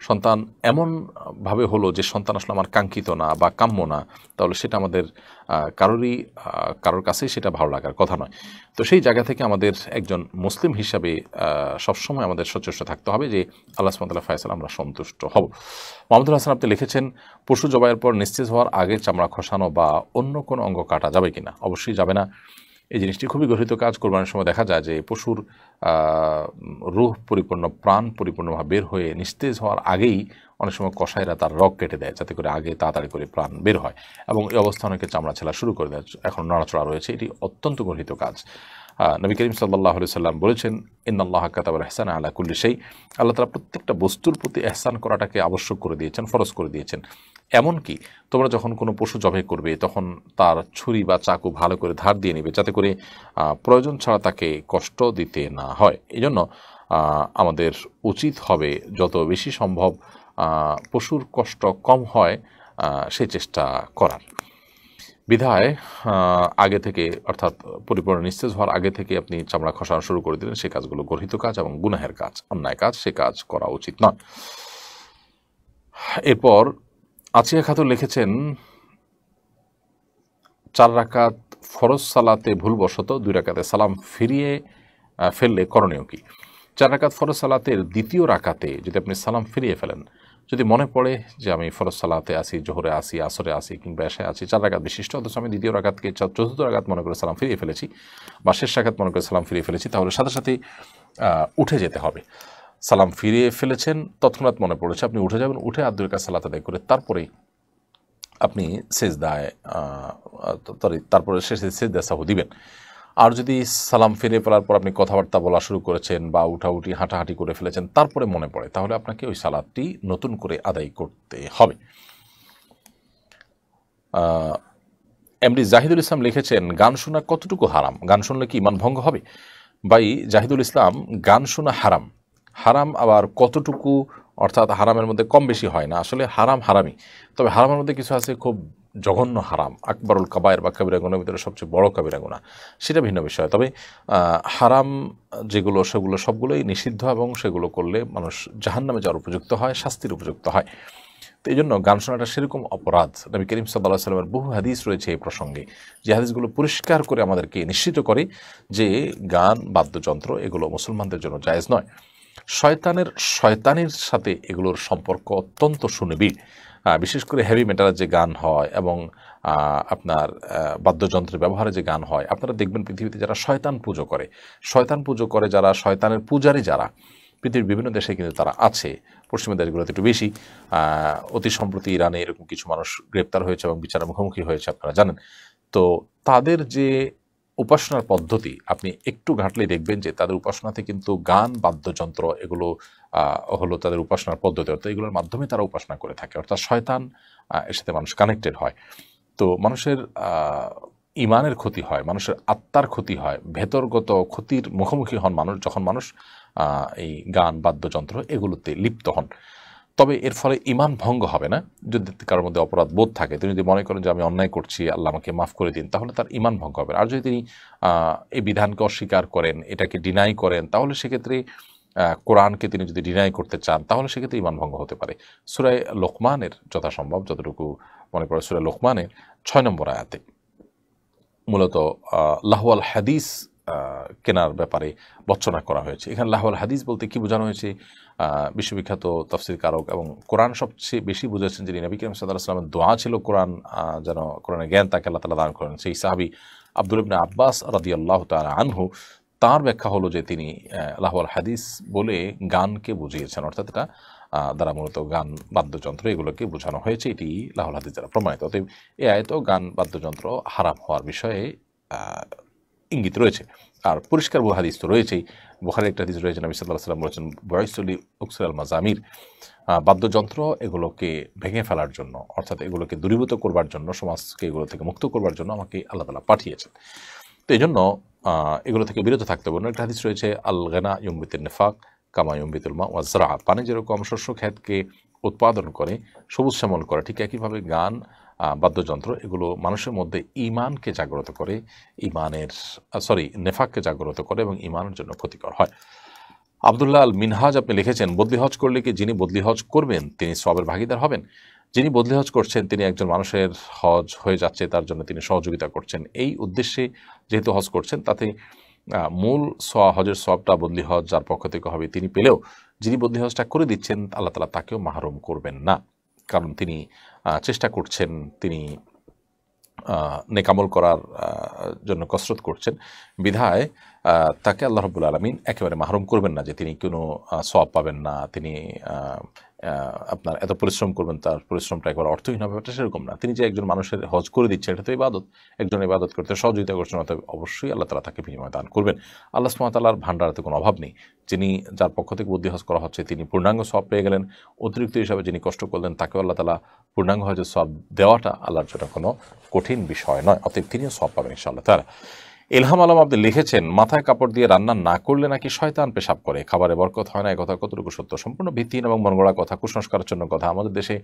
Speaker 2: সন্তান এমনভাবে হলো যে সন্তান আসলে আমার কাঙ্ক্ষিত না বা কাম্য না, তাহলে সেটা আমাদের কারোর কাছেই সেটা ভালো লাগার কথা নয়। তো সেই জায়গা থেকে আমাদের একজন মুসলিম হিসাবে সবসময় আমাদের সচেষ্ট থাকতে হবে যে আল্লাহ সুবহানাহু ওয়া তাআলার ফয়সালা আমরা সন্তুষ্ট হব। মোহাম্মদুল হাসান আপনি লিখেছেন, পশু জবাইয়ের পর নিস্তেজ হওয়ার আগে চামড়া খসানো বা অন্য কোনো অঙ্গ কাটা যাবে কিনা? অবশ্যই যাবে না। এই জিনিসটি খুবই গর্হিত কাজ। কোরবানির সময় দেখা যায় যে পশুর রূহ পরিপূর্ণ, প্রাণ পরিপূর্ণভাবে বের হয়ে নিস্তেজ হওয়ার আগেই অনেক সময় কসাইরা তার রগ কেটে দেয় যাতে করে আগে তাড়াতাড়ি করে প্রাণ বের হয়, এবং এই অবস্থা অনেকে চামড়া ছেলা শুরু করে দেয়, এখন নড়াচড়া রয়েছে। এটি অত্যন্ত গর্হিত কাজ। নবী করিম সাল্লাল্লাহু আলাইহি সাল্লাম বলেছেন, ইন্নাল্লাহা কাতাবাল ইহসানা আলা কুল্লি শাই, আল্লাহ তাআলা প্রত্যেকটা বস্তুর প্রতি ইহসান করাটাকে আবশ্যক করে দিয়েছেন, ফরজ করে দিয়েছেন। এমনকি তোমরা যখন কোনো পশু জবাই করবে তখন তার ছুরি বা চাকু ভালো করে ধার দিয়ে নেবে যাতে করে প্রয়োজন ছাড়া তাকে কষ্ট দিতে না হয়। এই জন্য আমাদের উচিত হবে যত বেশি সম্ভব পশুর কষ্ট কম হয় সেই চেষ্টা করার। বিধায় আগে থেকে, অর্থাৎ পরিপূর্ণ নিস্তেজ হওয়ার আগে থেকে আপনি চামড়া খসানো শুরু করে দিলেন, সে কাজগুলো গর্হিত কাজ এবং গুনাহের কাজ, অন্যায় কাজ, সে কাজ করা উচিত নয়। এরপর আচিয়া খাতুন লিখেছেন, 4 রাকাত ফরজ সালাতে ভুলবশত 2 রাকাতে সালাম ফিরিয়ে ফেললে করণীয় কি? 4 রাকাত ফরজ সালাতের দ্বিতীয় রাকাতে যদি আপনি সালাম ফিরিয়ে ফেলেন, যদি মনে পড়ে যে আমি ফরজ সালাতে আসি, জোহরে আসি, আসরে আসি কিংবা এশায় আসি, 4 রাকাত বিশিষ্ট, অথচ আমি দ্বিতীয় রাকাতকে চতুর্থ রাকাত মনে করে সালাম ফিরিয়ে ফেলেছি বা শেষ রাকাত মনে করে সালাম ফিরিয়ে ফেলেছি, তাহলে সাথে সাথে উঠে যেতে হবে। সালাম ফিরিয়ে ফেলেছেন, তৎক্ষণাৎ মনে পড়েছে, আপনি উঠে যাবেন, উঠে আর 2 রাকাত সালাত আদায় করে তারপরেই আপনি সেজদায় তারপরে শেষে সেজদা সাহু দিবেন। আর যদি সালাম ফিরে ফেলার পর আপনি কথাবার্তা বলা শুরু করেছেন বা উঠাউঠি হাঁটাহাঁটি করে ফেলেছেন, তারপরে মনে পড়ে, তাহলে আপনাকে ওই সালাতটি নতুন করে আদায় করতে হবে। এমডি জাহিদুল ইসলাম লিখেছেন, গান শোনা কতটুকু হারাম? গান শুনলে কি ইমান ভঙ্গ হবে? ভাই জাহিদুল ইসলাম, গান শোনা হারাম। হারাম আবার কতটুকু, অর্থাৎ হারামের মধ্যে কম বেশি হয় না, আসলে হারাম হারামই। তবে হারামের মধ্যে কিছু আছে খুব জঘন্য হারাম, আকবরুল কাবায়ের বা কাবিরা গুনার ভিতরে সবচেয়ে বড় কাবিরা গুনাহ, সেটা ভিন্ন বিষয়। তবে হারাম যেগুলো সেগুলো সবগুলোই নিষিদ্ধ এবং সেগুলো করলে মানুষ জাহান্নামে যাওয়ার উপযুক্ত হয়, শাস্তির উপযুক্ত হয়। তো এই জন্য গান শোনাটা সেরকম অপরাধ। নবী করিম সাল্লাল্লাহু আলাইহি ওয়াসাল্লামের বহু হাদিস রয়েছে এই প্রসঙ্গে, যে হাদিসগুলো পরিষ্কার করে আমাদেরকে নিশ্চিত করে যে গান, বাদ্যযন্ত্র এগুলো মুসলমানদের জন্য জায়েজ নয়। শয়তানের সাথে এগুলোর সম্পর্ক অত্যন্ত সুনিবিড়। বিশেষ করে হেভি মেটালের যে গান হয় এবং আপনার বাদ্যযন্ত্রের ব্যবহারে যে গান হয়, আপনারা দেখবেন পৃথিবীতে যারা শয়তান পুজো করে, যারা শয়তানের পূজারী, যারা পৃথিবীর বিভিন্ন দেশে কিন্তু তারা আছে, পশ্চিমা দেশগুলোতে একটু বেশি। অতি সম্প্রতি ইরানে এরকম কিছু মানুষ গ্রেপ্তার হয়েছে এবং বিচারের মুখোমুখি হয়েছে, আপনারা জানেন। তো তাদের যে উপাসনার পদ্ধতি আপনি একটু ঘাঁটলেই দেখবেন যে তাদের উপাসনাতে কিন্তু গান, বাদ্যযন্ত্র এগুলো হলো তাদের উপাসনার পদ্ধতি, অর্থাৎ এগুলোর মাধ্যমে তারা উপাসনা করে থাকে, অর্থাৎ শয়তান এর সাথে মানুষ কানেক্টেড হয়। তো মানুষের ইমানের ক্ষতি হয়, মানুষের আত্মার ক্ষতি হয়, ভেতরগত ক্ষতির মুখোমুখি হন মানুষ যখন মানুষ এই গান, বাদ্যযন্ত্র এগুলোতে লিপ্ত হন। তবে এর ফলে ইমান ভঙ্গ হবে না। যদি কারোর মধ্যে অপরাধ বোধ থাকে, তিনি যদি মনে করেন যে আমি অন্যায় করছি, আল্লাহ আমাকে মাফ করে দিন, তাহলে তার ইমান ভঙ্গ হবে। আর যদি তিনি এই বিধানকে অস্বীকার করেন, এটাকে ডিনাই করেন, তাহলে সেক্ষেত্রে কোরআনকে তিনি যদি ডিনাই করতে চান, তাহলে সেক্ষেত্রে ইমান ভঙ্গ হতে পারে। সূরা লোকমানের যথাসম্ভব যতটুকু মনে পড়ে, সূরা লোকমানের 6 নম্বর আয়াতে মূলত লাহওয়াল হাদিস কেনার ব্যাপারে বর্ণনা করা হয়েছে। এখানে লাহওয়াল হাদিস বলতে কি বোঝানো হয়েছে? বিশ্ববিখ্যাত তাফসীর কারক এবং কোরআন সবচেয়ে বেশি বুঝেছেন, যিনি নবী করিম সাল্লাল্লাহু আলাইহি ওয়াসাল্লামের দোয়া ছিল কোরআন যেন কোরআনের জ্ঞান তাকে আল্লাহ তাআলা দান করেন, সেই সাহাবী আব্দুল্লাহ ইবনে আব্বাস রাদিয়াল্লাহু তাআলা আনহু। তার ব্যাখ্যা হলো যে তিনি লাহওয়াল হাদিস বলে গানকে বুঝিয়েছেন, অর্থাৎ এটা দ্বারা মূলত গান বাদ্যযন্ত্র এগুলোকে বোঝানো হয়েছে, এটি লাহওয়াল হাদিস দ্বারা প্রমাণিত। অতএব এ আয়াতেও গান বাদ্যযন্ত্র হারাম হওয়ার বিষয়ে ইঙ্গিত রয়েছে। আর পরিষ্কার হাদিস তো রয়েছেই, বুখারীর একটা হাদিস রয়েছে, নবী সাল্লাল্লাহু আলাইহি ওয়াসাল্লাম বলেছেন বয়সুলি উকসুল মাজামির, বাদ্যযন্ত্র এগুলোকে ভেঙে ফেলার জন্য, অর্থাৎ এগুলোকে দূরীভূত করবার জন্য, সমাজকে এগুলো থেকে মুক্ত করবার জন্য আমাকে আল্লাহ তাআলা পাঠিয়েছেন। তো এই জন্য এগুলো থেকে বিরত থাকতে হবে। একটা হাদিস রয়েছে আল গানা ইউমবিতুন নিফাক কামা ইউমবিতুল মা ওয়াজ যারা, পানি যেরকম শস্য ক্ষেতকে উৎপাদন করে, সবুজ শ্যামল করে, ঠিক একইভাবে গান বাদ্যযন্ত্র এগুলো মানুষের মধ্যে ঈমানকে জাগ্রত করে, নেফাককে জাগ্রত করে এবং ঈমানের জন্য ক্ষতিকর হয়। আব্দুল্লাহ আল মিনহাজ আপনি লিখেছেন, বদলি হজ করলে কি যিনি বদলি হজ করবেন তিনি সওয়াবের ভাগীদার হবেন? যিনি বদলি হজ করছেন তিনি একজন মানুষের হজ হয়ে যাচ্ছে, তার জন্য তিনি সহযোগিতা করছেন, এই উদ্দেশ্যে যেহেতু হজ করছেন, তাতে মূল হজের সওয়াবটা বদলি হজ যার পক্ষ থেকে হবে তিনি পেলেও যিনি বদলি হজটা করে দিচ্ছেন আল্লাহ তাআলা তাকেও মাহরুম করবেন না, কারণ তিনি চেষ্টা করছেন, তিনি নেকামল করার জন্য কসরত করছেন, বিধায় তাকে আল্লাহ রাব্বুল আলামিন একেবারে মাহরুম করবেন না যে তিনি কোনো সওয়াব পাবেন না, তিনি আপনার এত পরিশ্রম করবেন তার পরিশ্রমটা একবার অর্থহীন হবে, এটা সেরকম না। তিনি যে একজন মানুষের হজ করে দিচ্ছেন এটা তো ইবাদত, একজন ইবাদত করতে সহযোগিতা করছেন, অতএব অবশ্যই আল্লাহ তাআলা তাকে বিনিময় দান করবেন। আল্লাহ সুবহানাহু ওয়া তাআলার ভান্ডারে কোনো অভাব নেই, যিনি যার পক্ষ থেকে বদলি হজ করা হচ্ছে তিনি পূর্ণাঙ্গ সওয়াব পেয়ে গেলেন, অতিরিক্ত হিসাবে যিনি কষ্ট করলেন তাকেও আল্লাহ তাআলা পূর্ণাঙ্গ হজের সওয়াব দেওয়াটা আল্লাহর জন্য কোনো কঠিন বিষয় নয়, অতএব তিনিও সওয়াব পাবেন ইনশাআল্লাহ তাআলা। ইলহাম আলম আপনি লিখেছেন, মাথায় কাপড় দিয়ে রান্না না করলে নাকি শয়তান পেশাব করে, খাবারে বরকত হয় না, এই কথা কতটুকু সত্য? সম্পূর্ণ ভিত্তিহীন এবং মনগড়া কথা, কুসংস্কারের জন্য কথা। আমাদের দেশে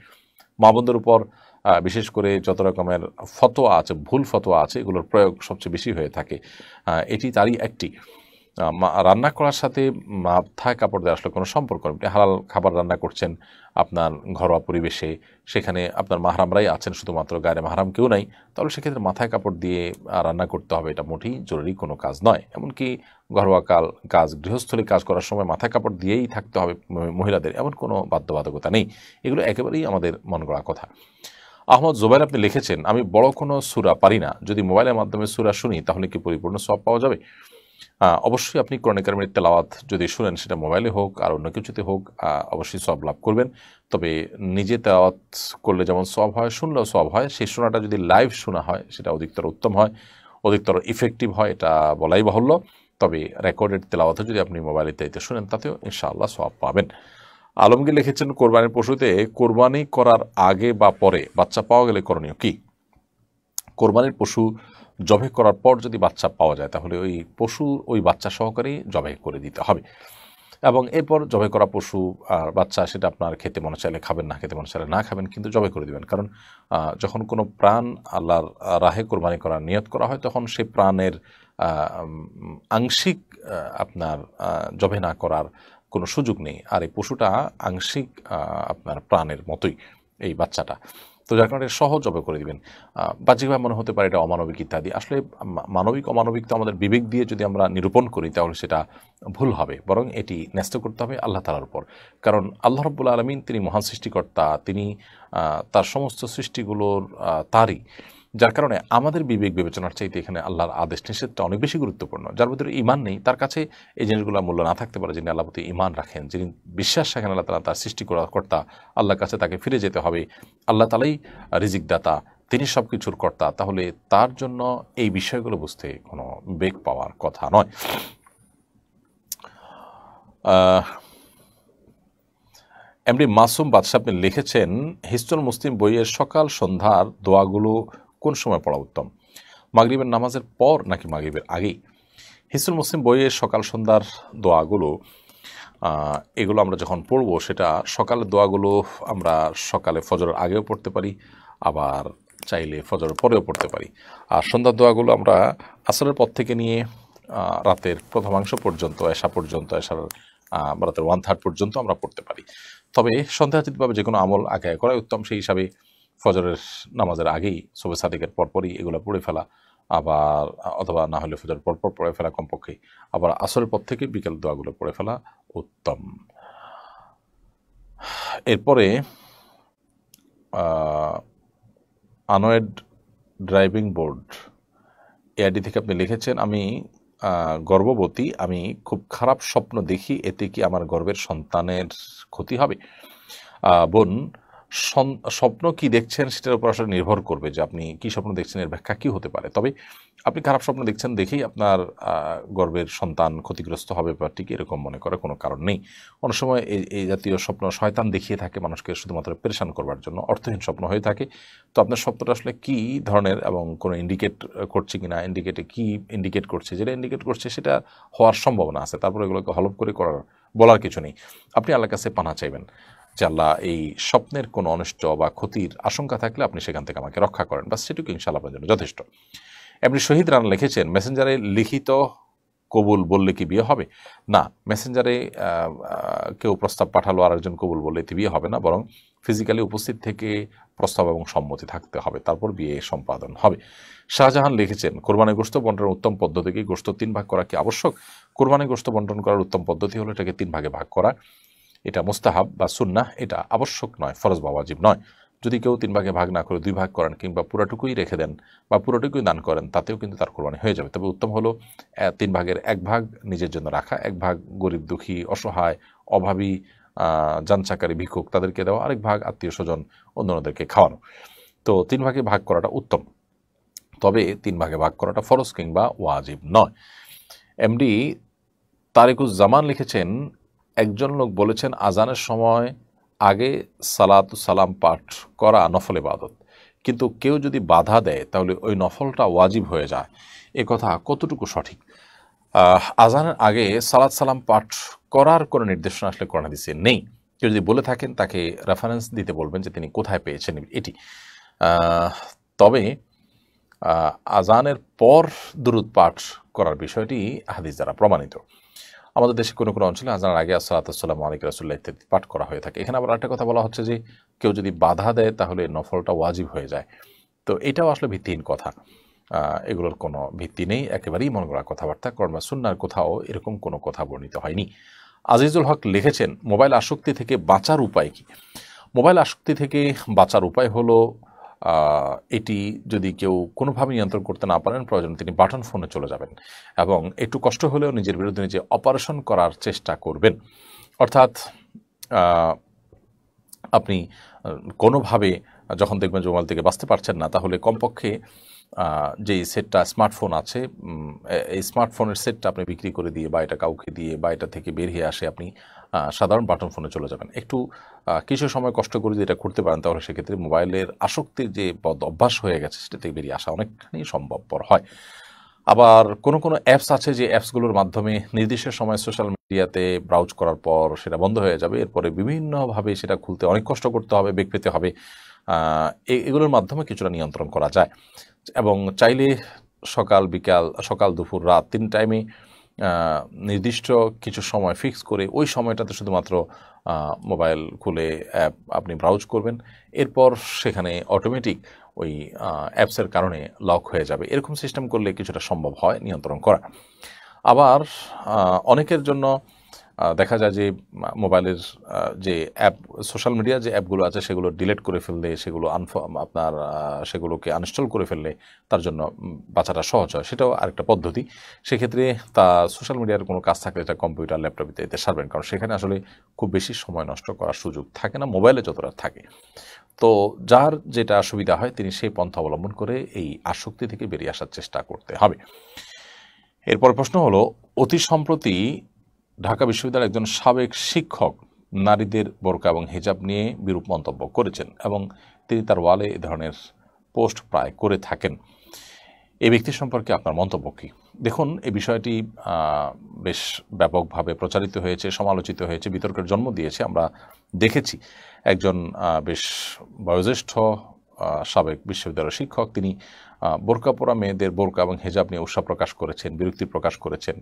Speaker 2: মা বোনদের উপর বিশেষ করে যত রকমের ফতোয়া আছে, ভুল ফতোয়া আছে, এগুলোর প্রয়োগ সবচেয়ে বেশি হয়ে থাকে, এটি তারই একটি। রান্না করার সাথে মাথায় কাপড় দেওয়া আসলে কোনো সম্পর্ক নেই। আপনি হালাল খাবার রান্না করছেন আপনার ঘরোয়া পরিবেশে, সেখানে আপনার মাহরামরাই আছেন, শুধুমাত্র গায়ে মাহরাম কেউ নাই, তাহলে সেক্ষেত্রে মাথায় কাপড় দিয়ে রান্না করতে হবে, এটা মোটেই জরুরি কোনো কাজ নয়। এমনকি ঘরোয়া কাজ, গৃহস্থলী কাজ করার সময় মাথায় কাপড় দিয়েই থাকতে হবে মহিলাদের, এমন কোনো বাধ্যবাধকতা নেই। এগুলো একেবারেই আমাদের মন গড়া কথা। আহমদ জুবাইর আপনি লিখেছেন, আমি বড় কোনো সূরা পারি না, যদি মোবাইলের মাধ্যমে সূরা শুনি তাহলে কি পরিপূর্ণ সওয়াব পাওয়া যাবে? অবশ্যই আপনি কোরআন কারীমের তেলাওয়াত যদি শুনেন, সেটা মোবাইলে হোক আর অন্য কিছুতে হোক, অবশ্যই সওয়াব লাভ করবেন। তবে নিজে তেলাওয়াত করলে যেমন সওয়াব হয়, শুনলেও সওয়াব হয়, সেই শোনাটা যদি লাইভ শোনা হয় সেটা অধিকতর উত্তম হয়, অধিকতর ইফেক্টিভ হয়, এটা বলাই বাহুল্য। তবে রেকর্ডেড তেলাওয়াতও যদি আপনি মোবাইলে ইত্যাদিতে শুনেন তাতেও ইনশাআল্লাহ সওয়াব পাবেন। আলমগীর লিখেছেন, কোরবানির পশুতে কোরবানি করার আগে বা পরে বাচ্চা পাওয়া গেলে করণীয় কি? কোরবানির পশু জবাই করার পর যদি বাচ্চা পাওয়া যায় তাহলে ওই পশু ওই বাচ্চা সহকারেই জবাই করে দিতে হবে, এবং এরপর জবাই করা পশু আর বাচ্চা সেটা আপনার খেতে মনে চাইলে খাবেন, না খেতে মনে চাইলে না খাবেন, কিন্তু জবাই করে দিবেন। কারণ যখন কোনো প্রাণ আল্লাহর রাহে কোরবানি করার নিয়ত করা হয় তখন সেই প্রাণের আংশিক আপনার জবাই না করার কোনো সুযোগ নেই, আর এই পশুটা আংশিক আপনার প্রাণের মতোই এই বাচ্চাটা, তো যার কারণে সহজ জবাই করে দিবেন। বাহ্যিকভাবে মনে হতে পারে এটা অমানবিক ইত্যাদি, আসলে মানবিক অমানবিক তো আমাদের বিবেক দিয়ে যদি আমরা নিরূপণ করি তাহলে সেটা ভুল হবে, বরং এটি ন্যস্ত করতে হবে আল্লাহ তাআলার উপর। কারণ আল্লাহ রাব্বুল আলামিন তিনি মহান সৃষ্টিকর্তা, তিনি তার সমস্ত সৃষ্টিগুলোর তারই, যার কারণে আমাদের বিবেক বিবেচনার চাইতে এখানে আল্লাহর আদেশ নিষেধটা অনেক বেশি গুরুত্বপূর্ণ। যার ভিতরে ঈমান নেই তার কাছে এই জিনিসগুলোর মূল্য না থাকতে পারে, যিনি আল্লাহর প্রতি ঈমান রাখেন, যিনি বিশ্বাস রাখেন আল্লাহ তাআলা তার সৃষ্টিকর্তা, আল্লাহর কাছে তাকে ফিরে যেতে হবে, আল্লাহ তাআলাই রিজিক দাতা, তিনি সব কিছুর কর্তা, তাহলে তার জন্য এই বিষয়গুলো বুঝতে কোনো বেগ পাওয়ার কথা নয়। এমডি মাসুম বাদশা আপনি লিখেছেন, হিজতুল মুসলিম বইয়ের সকাল সন্ধ্যার দোয়াগুলো কোন সময় পড়া উত্তম? মাগরিবের নামাজের পর নাকি মাগরিবের আগেই? হিজতুল মুসলিম বইয়ের সকাল সন্ধ্যার দোয়াগুলো এগুলো আমরা যখন পড়ব সেটা সকালের দোয়াগুলো আমরা সকালে ফজরের আগেও পড়তে পারি, আবার চাইলে ফজরের পরেও পড়তে পারি, আর সন্ধ্যার দোয়াগুলো আমরা আসরের পর থেকে নিয়ে রাতের প্রথমাংশ পর্যন্ত, এশা পর্যন্ত, এশার রাতের 1/3 পর্যন্ত আমরা পড়তে পারি। তবে সন্দেহাতীতভাবে যে কোনো আমল আগে করাই উত্তম, সেই হিসাবে ফজরের নামাজের আগেই সুবহে সাদিকের পরপরই এগুলো পড়ে ফেলা, আবার অথবা না হলে ফজর পরপর পড়ে ফেলা কমপক্ষে, আবার আসরের পর থেকে বিকেল দোয়াগুলো পড়ে ফেলা উত্তম। এরপরে আনয়েড ড্রাইভিং বোর্ড এআইডি থেকে আপনি লিখেছেন, আমি গর্ভবতী, আমি খুব খারাপ স্বপ্ন দেখি, এতে কি আমার গর্ভের সন্তানের ক্ষতি হবে? বোন, স্বপ্ন কি দেখছেন সেটার উপর আসলে নির্ভর করবে যে আপনি কি স্বপ্ন দেখছেন, এর ব্যাখ্যা কী হতে পারে। তবে আপনি খারাপ স্বপ্ন দেখছেন দেখেই আপনার গর্ভের সন্তান ক্ষতিগ্রস্ত হবে ব্যাপারটিকে এরকম মনে করার কোনো কারণ নেই। অনেক সময় এই জাতীয় স্বপ্ন শয়তান দেখিয়ে থাকে মানুষকে শুধুমাত্র পেরেশান করবার জন্য, অর্থহীন স্বপ্ন হয়ে থাকে। তো আপনার স্বপ্নটা আসলে কী ধরনের এবং কোনো ইন্ডিকেট করছে কি না, কী ইন্ডিকেট করছে, যেটা ইন্ডিকেট করছে সেটা হওয়ার সম্ভাবনা আছে, তারপরে এগুলোকে হলফ করে বলার কিছু নেই। আপনি আল্লাহর কাছে পানা চাইবেন যে আল্লাহ, এই স্বপ্নের কোনো অনিষ্ট বা ক্ষতির আশঙ্কা থাকলে আপনি সেখান থেকে আমাকে রক্ষা করেন, বাস সেটুকু ইনশাআল্লাহ আপনার জন্য যথেষ্ট। এমনি শহীদ রানা লিখেছেন, মেসেঞ্জারে লিখিত কবুল বললে কি বিয়ে হবে? না, মেসেঞ্জারে কেউ প্রস্তাব পাঠালো আর একজন কবুল বললে এতে বিয়ে হবে না, বরং ফিজিক্যালি উপস্থিত থেকে প্রস্তাব এবং সম্মতি থাকতে হবে, তারপর বিয়ে সম্পাদন হবে। শাহজাহান লিখেছেন, কোরবানি গোশত বন্টনের উত্তম পদ্ধতি কি? গোশত 3 ভাগ করা কি আবশ্যক? কোরবানি গোশত বন্টন করার উত্তম পদ্ধতি হলো এটাকে 3 ভাগে ভাগ করা। এটা মুস্তাহাব বা সুন্নাহ, এটা আবশ্যক নয়, ফরজ বা ওয়াজিব নয়। যদি কেউ 3 ভাগে ভাগ না করে 2 ভাগ করেন কিংবা পুরোটুকুই রেখে দেন বা পুরোটুকুই দান করেন, তাতেও কিন্তু তার কোরবানি হয়ে যাবে। তবে উত্তম হলো 3 ভাগের 1 ভাগ নিজের জন্য রাখা, 1 ভাগ গরিব দুঃখী অসহায় অভাবী যানচাকারী ভিক্ষুক তাদেরকে দেওয়া, আরেক ভাগ আত্মীয় স্বজন অন্যদেরকে খাওয়ানো। তো 3 ভাগে ভাগ করাটা উত্তম, তবে 3 ভাগে ভাগ করাটা ফরজ কিংবা ওয়াজিব নয়। এমডি তারিকুজ্জামান লিখেছেন, একজন লোক বলেছেন আজানের সময় আগে সালাতু সালাম পাঠ করা নফল ইবাদত, কিন্তু কেউ যদি বাধা দেয় তাহলে ওই নফলটা ওয়াজিব হয়ে যায়, এ কথা কতটুকু সঠিক? আজানের আগে সালাত সালাম পাঠ করার কোনো নির্দেশনা আসলে কোরআন হাদিসে নেই। কেউ যদি বলে থাকেন তাকে রেফারেন্স দিতে বলবেন যে তিনি কোথায় পেয়েছেন এটি। তবে আজানের পর দুরূদ পাঠ করার বিষয়টি হাদিস দ্বারা প্রমাণিত। আমাদের দেশে কোনো কোনো অঞ্চলে আজানের আগে আসসালাতু ওয়াসসালামু আলাইকা রাসূলুল্লাহ ইত্যাদি পাঠ করা হয়ে থাকে। এখানে আবার একটা কথা বলা হচ্ছে যে কেউ যদি বাধা দেয় তাহলে নফলটা ওয়াজিব হয়ে যায়। তো এটাও আসলে ভিত্তিহীন কথা, এগুলোর কোনো ভিত্তি নেই, একেবারেই মন গড়া কথাবার্তা। কর্মা সুন্নাহর কোথাও এরকম কোনো কথা বর্ণিত হয়নি। আজিজুল হক লিখেছেন, মোবাইল আসক্তি থেকে বাঁচার উপায় কি? মোবাইল আসক্তি থেকে বাঁচার উপায় হলো, এটি যদি কেউ কোনোভাবে নিয়ন্ত্রণ করতে না পারেন, প্রয়োজন তিনি বাটন ফোনে চলে যাবেন এবং একটু কষ্ট হলেও নিজের বিরুদ্ধে নিজে অপারেশন করার চেষ্টা করবেন। অর্থাৎ আপনি কোনোভাবে যখন দেখবেন যে মোবাইল থেকে বাঁচতে পারছেন না, তাহলে কমপক্ষে যেই সেটটা স্মার্টফোন আছে, এই স্মার্টফোনের সেটটা আপনি বিক্রি করে দিয়ে বা এটা কাউকে দিয়ে বা এটা থেকে বের হয়ে আসে আপনি সাধারণ বাটন ফোনে চলে যাবেন। একটু কিছু সময় কষ্ট করে যদি এটা করতে পারেন, তাহলে সেক্ষেত্রে মোবাইলের আসক্তির যে বদ অভ্যাস হয়ে গেছে সেটা থেকে বেরিয়ে আসা অনেকখানি সম্ভবপর হয়। আবার কোনো কোনো অ্যাপস আছে যে অ্যাপসগুলোর মাধ্যমে নির্দিষ্ট সময় সোশ্যাল মিডিয়াতে ব্রাউজ করার পর সেটা বন্ধ হয়ে যাবে, এরপরে বিভিন্নভাবে সেটা খুলতে অনেক কষ্ট করতে হবে, বেগ পেতে হবে। এগুলোর মাধ্যমে কিছুটা নিয়ন্ত্রণ করা যায় এবং চাইলে সকাল দুপুর রাত 3 টাইমে নির্দিষ্ট কিছু সময় ফিক্স করে ওই সময়টাতে শুধুমাত্র মোবাইল খুলে অ্যাপ আপনি ব্রাউজ করবেন, এরপর সেখানে অটোমেটিক ওই অ্যাপসের কারণে লক হয়ে যাবে। এরকম সিস্টেম করলে কিছুটা সম্ভব হয় নিয়ন্ত্রণ করা। আবার অনেকের জন্য দেখা যায় যে মোবাইলের যে অ্যাপ সোশ্যাল মিডিয়া যে অ্যাপগুলো আছে সেগুলো ডিলিট করে ফেললে, সেগুলোকে আনইনস্টল করে ফেললে তার জন্য বাঁচাটা সহজ হয়, সেটাও আরেকটা পদ্ধতি। সেক্ষেত্রে সোশ্যাল মিডিয়ার কোনো কাজ থাকলে এটা কম্পিউটার ল্যাপটপ ইত্যাদিতে সারবেন, কারণ সেখানে আসলে খুব বেশি সময় নষ্ট করার সুযোগ থাকে না, মোবাইলে যতটা থাকে। তো যার যেটা সুবিধা হয় তিনি সেই পন্থা অবলম্বন করে এই আসক্তি থেকে বেরিয়ে আসার চেষ্টা করতে হবে। এরপর প্রশ্ন হলো, অতি সম্প্রতি ঢাকা বিশ্ববিদ্যালয়ের একজন সাবেক শিক্ষক নারীদের বোরকা এবং হিজাব নিয়ে বিরূপ মন্তব্য করেছেন এবং তিনি তার ওয়ালে এ ধরনের পোস্ট প্রায় করে থাকেন। এই ব্যক্তি সম্পর্কে আপনার মন্তব্য কী? দেখুন, এই বিষয়টি বেশ ব্যাপকভাবে প্রচারিত হয়েছে, সমালোচিত হয়েছে, বিতর্কের জন্ম দিয়েছে। আমরা দেখেছি একজন বেশ বয়োজ্যেষ্ঠ সাবেক বিশ্ববিদ্যালয়ের শিক্ষক, তিনি বোরকা পরা মেয়েদের বোরকা এবং হেজাব নিয়ে উৎসাহ প্রকাশ করেছেন, বিরক্তি প্রকাশ করেছেন।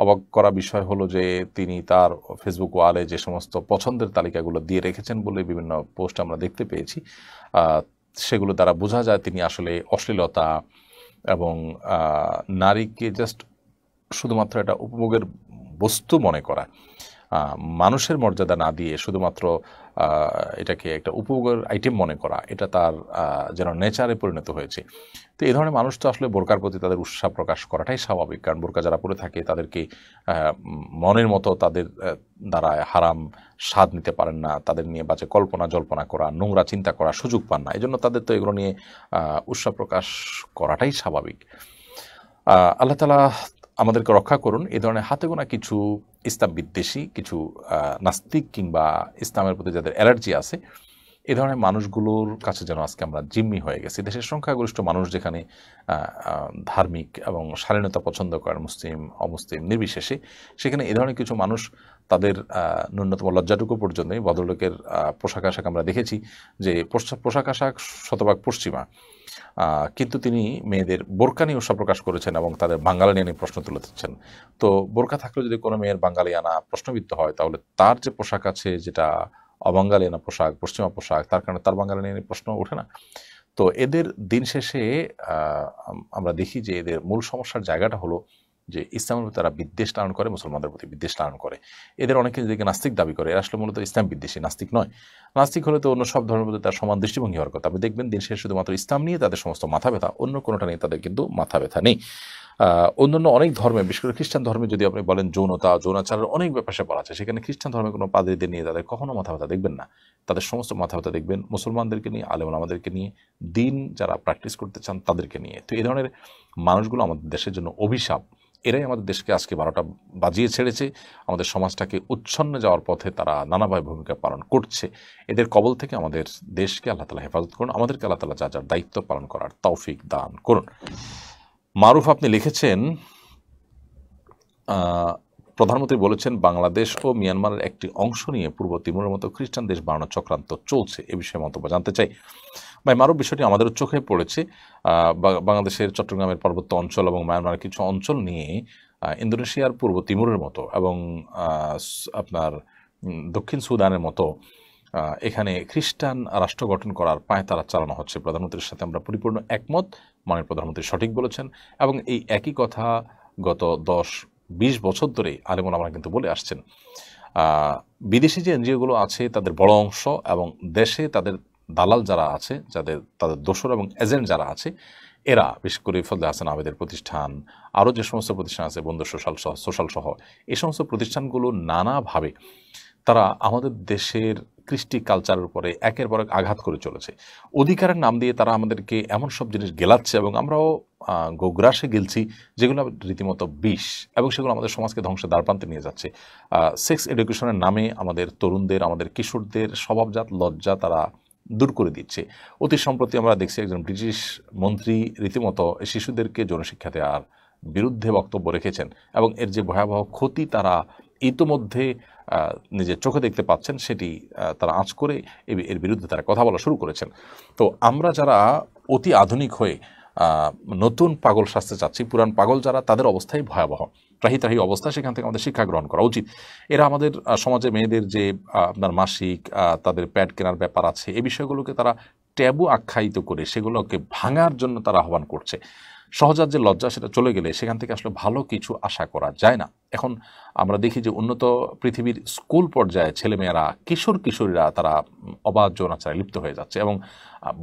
Speaker 2: অবাক করা বিষয় হলো যে তিনি তার ফেসবুক ওয়ালে যে সমস্ত পছন্দের তালিকাগুলো দিয়ে রেখেছেন বলে বিভিন্ন পোস্ট আমরা দেখতে পেয়েছি, সেগুলো দ্বারা বোঝা যায় তিনি আসলে অশ্লীলতা এবং নারীকে জাস্ট শুধুমাত্র একটা উপভোগের বস্তু মনে করা, মানুষের মর্যাদা না দিয়ে শুধুমাত্র এটাকে একটা উপভোগের আইটেম মনে করা, এটা তার যেন নেচারে পরিণত হয়েছে। তো এই ধরনের মানুষ তো আসলে বোরকার প্রতি তাদের উৎসাহ প্রকাশ করাটাই স্বাভাবিক, কারণ বোরকা যারা পরে থাকে তাদেরকে মনের মতো তাদের দ্বারা হারাম স্বাদ নিতে পারেন না, তাদের নিয়ে বাজে কল্পনা জল্পনা করা, নোংরা চিন্তা করার সুযোগ পান না, এই জন্য তাদের তো এগুলো নিয়ে উৎসাহ প্রকাশ করাটাই স্বাভাবিক। আল্লাহ তাআলা আমাদেরকে রক্ষা করুন এই ধরনের হাতে গোনা কিছু ইসলাম বিদ্বেষী, কিছু নাস্তিক কিংবা ইসলামের প্রতি যাদের অ্যালার্জি আছে, এই ধরনের মানুষগুলোর কাছে যেন আজকে আমরা জিম্মি হয়ে গেছি। দেশের সংখ্যাগরিষ্ঠ মানুষ যেখানে ধার্মিক এবং শালীনতা পছন্দ করেন, মুসলিম অমুসলিম নির্বিশেষে, সেখানে এই ধরনের কিছু মানুষ তাদের ন্যূনতম লজ্জাটুকু পর্যন্ত, ভদ্রলোকের পোশাক আশাক আমরা দেখেছি যে পোশাক আশাক শতভাগ পশ্চিমা, কিন্তু তিনি মেয়েদের বোরকা নিয়ে উৎসাহ প্রকাশ করেছেন এবং তাদের বাঙালিয়ানা নিয়ে প্রশ্ন তুলে দিচ্ছেন। তো বোরকা থাকলেও যদি কোনো মেয়ের বাঙালিয়ানা প্রশ্নবিদ্ধ হয়, তাহলে তার যে পোশাক আছে যেটা অবাঙালিয়ানা পোশাক, পশ্চিমা পোশাক, তার কারণে তার বাঙালিয়ানা নিয়ে প্রশ্ন ওঠে না। তো এদের দিন শেষে আমরা দেখি যে এদের মূল সমস্যার জায়গাটা হলো যে ইসলামের প্রতি তারা বিদ্বেষ লালন করে, মুসলমানদের প্রতি বিদ্বেষ লালন করে। এদের অনেকে নিজেকে নাস্তিক দাবি করে, এরা আসলে মূলত ইসলাম বিদ্বেষী, নাস্তিক নয়। নাস্তিক হলে তো অন্য সব ধর্মের প্রতি তার সমান দৃষ্টিভঙ্গি হওয়ার কথা। আপনি দেখবেন দিন শেষে শুধুমাত্র ইসলাম নিয়ে তাদের সমস্ত মাথা ব্যথা, অন্য কোনোটা নিয়ে তাদের কিন্তু মাথা ব্যথা নেই। অন্যান্য অনেক ধর্মে, বিশেষ করে খ্রিস্টান ধর্মে যদি আপনি বলেন যৌনতা, যৌনাচারের অনেক ব্যাপার স্যাপার আছে, সেখানে খ্রিস্টান ধর্মের কোনো পাদ্রীদের নিয়ে তাদের কখনো মাথা ব্যথা দেখবেন না। তাদের সমস্ত মাথা ব্যথা দেখবেন মুসলমানদেরকে নিয়ে, আলেম ওলামাদেরকে নিয়ে, দিন যারা প্র্যাকটিস করতে চান তাদেরকে নিয়ে। তো এই ধরনের মানুষগুলো আমাদের দেশের জন্য অভিশাপ। এরাই আমাদের দেশকে আজকে 12টা বাজিয়ে ছেড়েছে, আমাদের সমাজটাকে উচ্ছন্নে যাওয়ার পথে তারা নানাভাবে ভূমিকা পালন করছে। এদের কবল থেকে আমাদের দেশকে আল্লাহ তাআলা হেফাজত করুন, আমাদেরকে আল্লাহ তাআলা যার দায়িত্ব পালন করার তৌফিক দান করুন। মারুফ আপনি লিখেছেন, প্রধানমন্ত্রী বলেছেন বাংলাদেশ ও মিয়ানমারের একটি অংশ নিয়ে পূর্ব তিমুরের মতো খ্রিস্টান দেশ বানানোর চক্রান্ত চলছে, এ বিষয়ে মন্তব্য জানতে চাই। ভাই মারুফ, বিষয়টি আমাদেরও চোখে পড়েছে। বাংলাদেশের চট্টগ্রামের পার্বত্য অঞ্চল এবং মায়ানমারের কিছু অঞ্চল নিয়ে ইন্দোনেশিয়ার পূর্ব তিমুরের মতো এবং আপনার দক্ষিণ সুদানের মতো এখানে খ্রিস্টান রাষ্ট্র গঠন করার পায়তারা চালানো হচ্ছে। প্রধানমন্ত্রীর সাথে আমরা পরিপূর্ণ একমত, মাননীয় প্রধানমন্ত্রী সঠিক বলেছেন এবং এই একই কথা গত 10-20 বছর ধরে আলেম ওলামারা কিন্তু বলে আসছেন। বিদেশি যে এনজিওগুলো আছে তাদের বড় অংশ এবং দেশে তাদের দালাল যারা আছে, তাদের দোসর এবং এজেন্ট যারা আছে, এরা বিশেষ করে ফজলে হাসান আবেদের প্রতিষ্ঠান, আরও যে সমস্ত প্রতিষ্ঠান আছে, বন্ধু সোশ্যাল সহ, এই সমস্ত প্রতিষ্ঠানগুলো নানাভাবে তারা আমাদের দেশের কৃষ্টি কালচারের উপরে একের পর এক আঘাত করে চলেছে। অধিকারের নাম দিয়ে তারা আমাদেরকে এমন সব জিনিস গেলাচ্ছে এবং আমরাও গোগ্রাসে গেলছি যেগুলো রীতিমতো বিষ, এবং সেগুলো আমাদের সমাজকে ধ্বংসের দ্বারপ্রান্তে নিয়ে যাচ্ছে। সেক্স এডুকেশনের নামে আমাদের তরুণদের, আমাদের কিশোরদের স্বভাবজাত লজ্জা তারা দূর করে দিচ্ছে। অতি সম্প্রতি আমরা দেখছি একজন ব্রিটিশ মন্ত্রী রীতিমতো শিশুদেরকে যৌনশিক্ষা দেওয়ার বিরুদ্ধে বক্তব্য রেখেছেন এবং এর যে ভয়াবহ ক্ষতি তারা ইতোমধ্যে নিজের চোখে দেখতে পাচ্ছেন, সেটি তারা আঁচ করে এর বিরুদ্ধে তারা কথা বলা শুরু করেছেন। তো আমরা যারা অতি আধুনিক হয়ে নতুন পাগল সাজতে চাচ্ছি, পুরান পাগল যারা, তাদের অবস্থাই ভয়াবহ, ত্রাহি অবস্থা। সেখান থেকে আমাদের শিক্ষা গ্রহণ করা উচিত। এরা আমাদের সমাজে মেয়েদের যে আপনার মাসিক, তাদের প্যাড কেনার ব্যাপার আছে, এই বিষয়গুলোকে তারা ট্যাবু আখ্যায়িত করে সেগুলোকে ভাঙার জন্য তারা আহ্বান করছে। সহজাত যে লজ্জা সেটা চলে গেলে সেখান থেকে আসলে ভালো কিছু আশা করা যায় না। এখন আমরা দেখি যে উন্নত পৃথিবীর স্কুল পর্যায়ে ছেলেমেয়েরা, কিশোরীরা তারা অবাধ যৌনাচারে লিপ্ত হয়ে যাচ্ছে এবং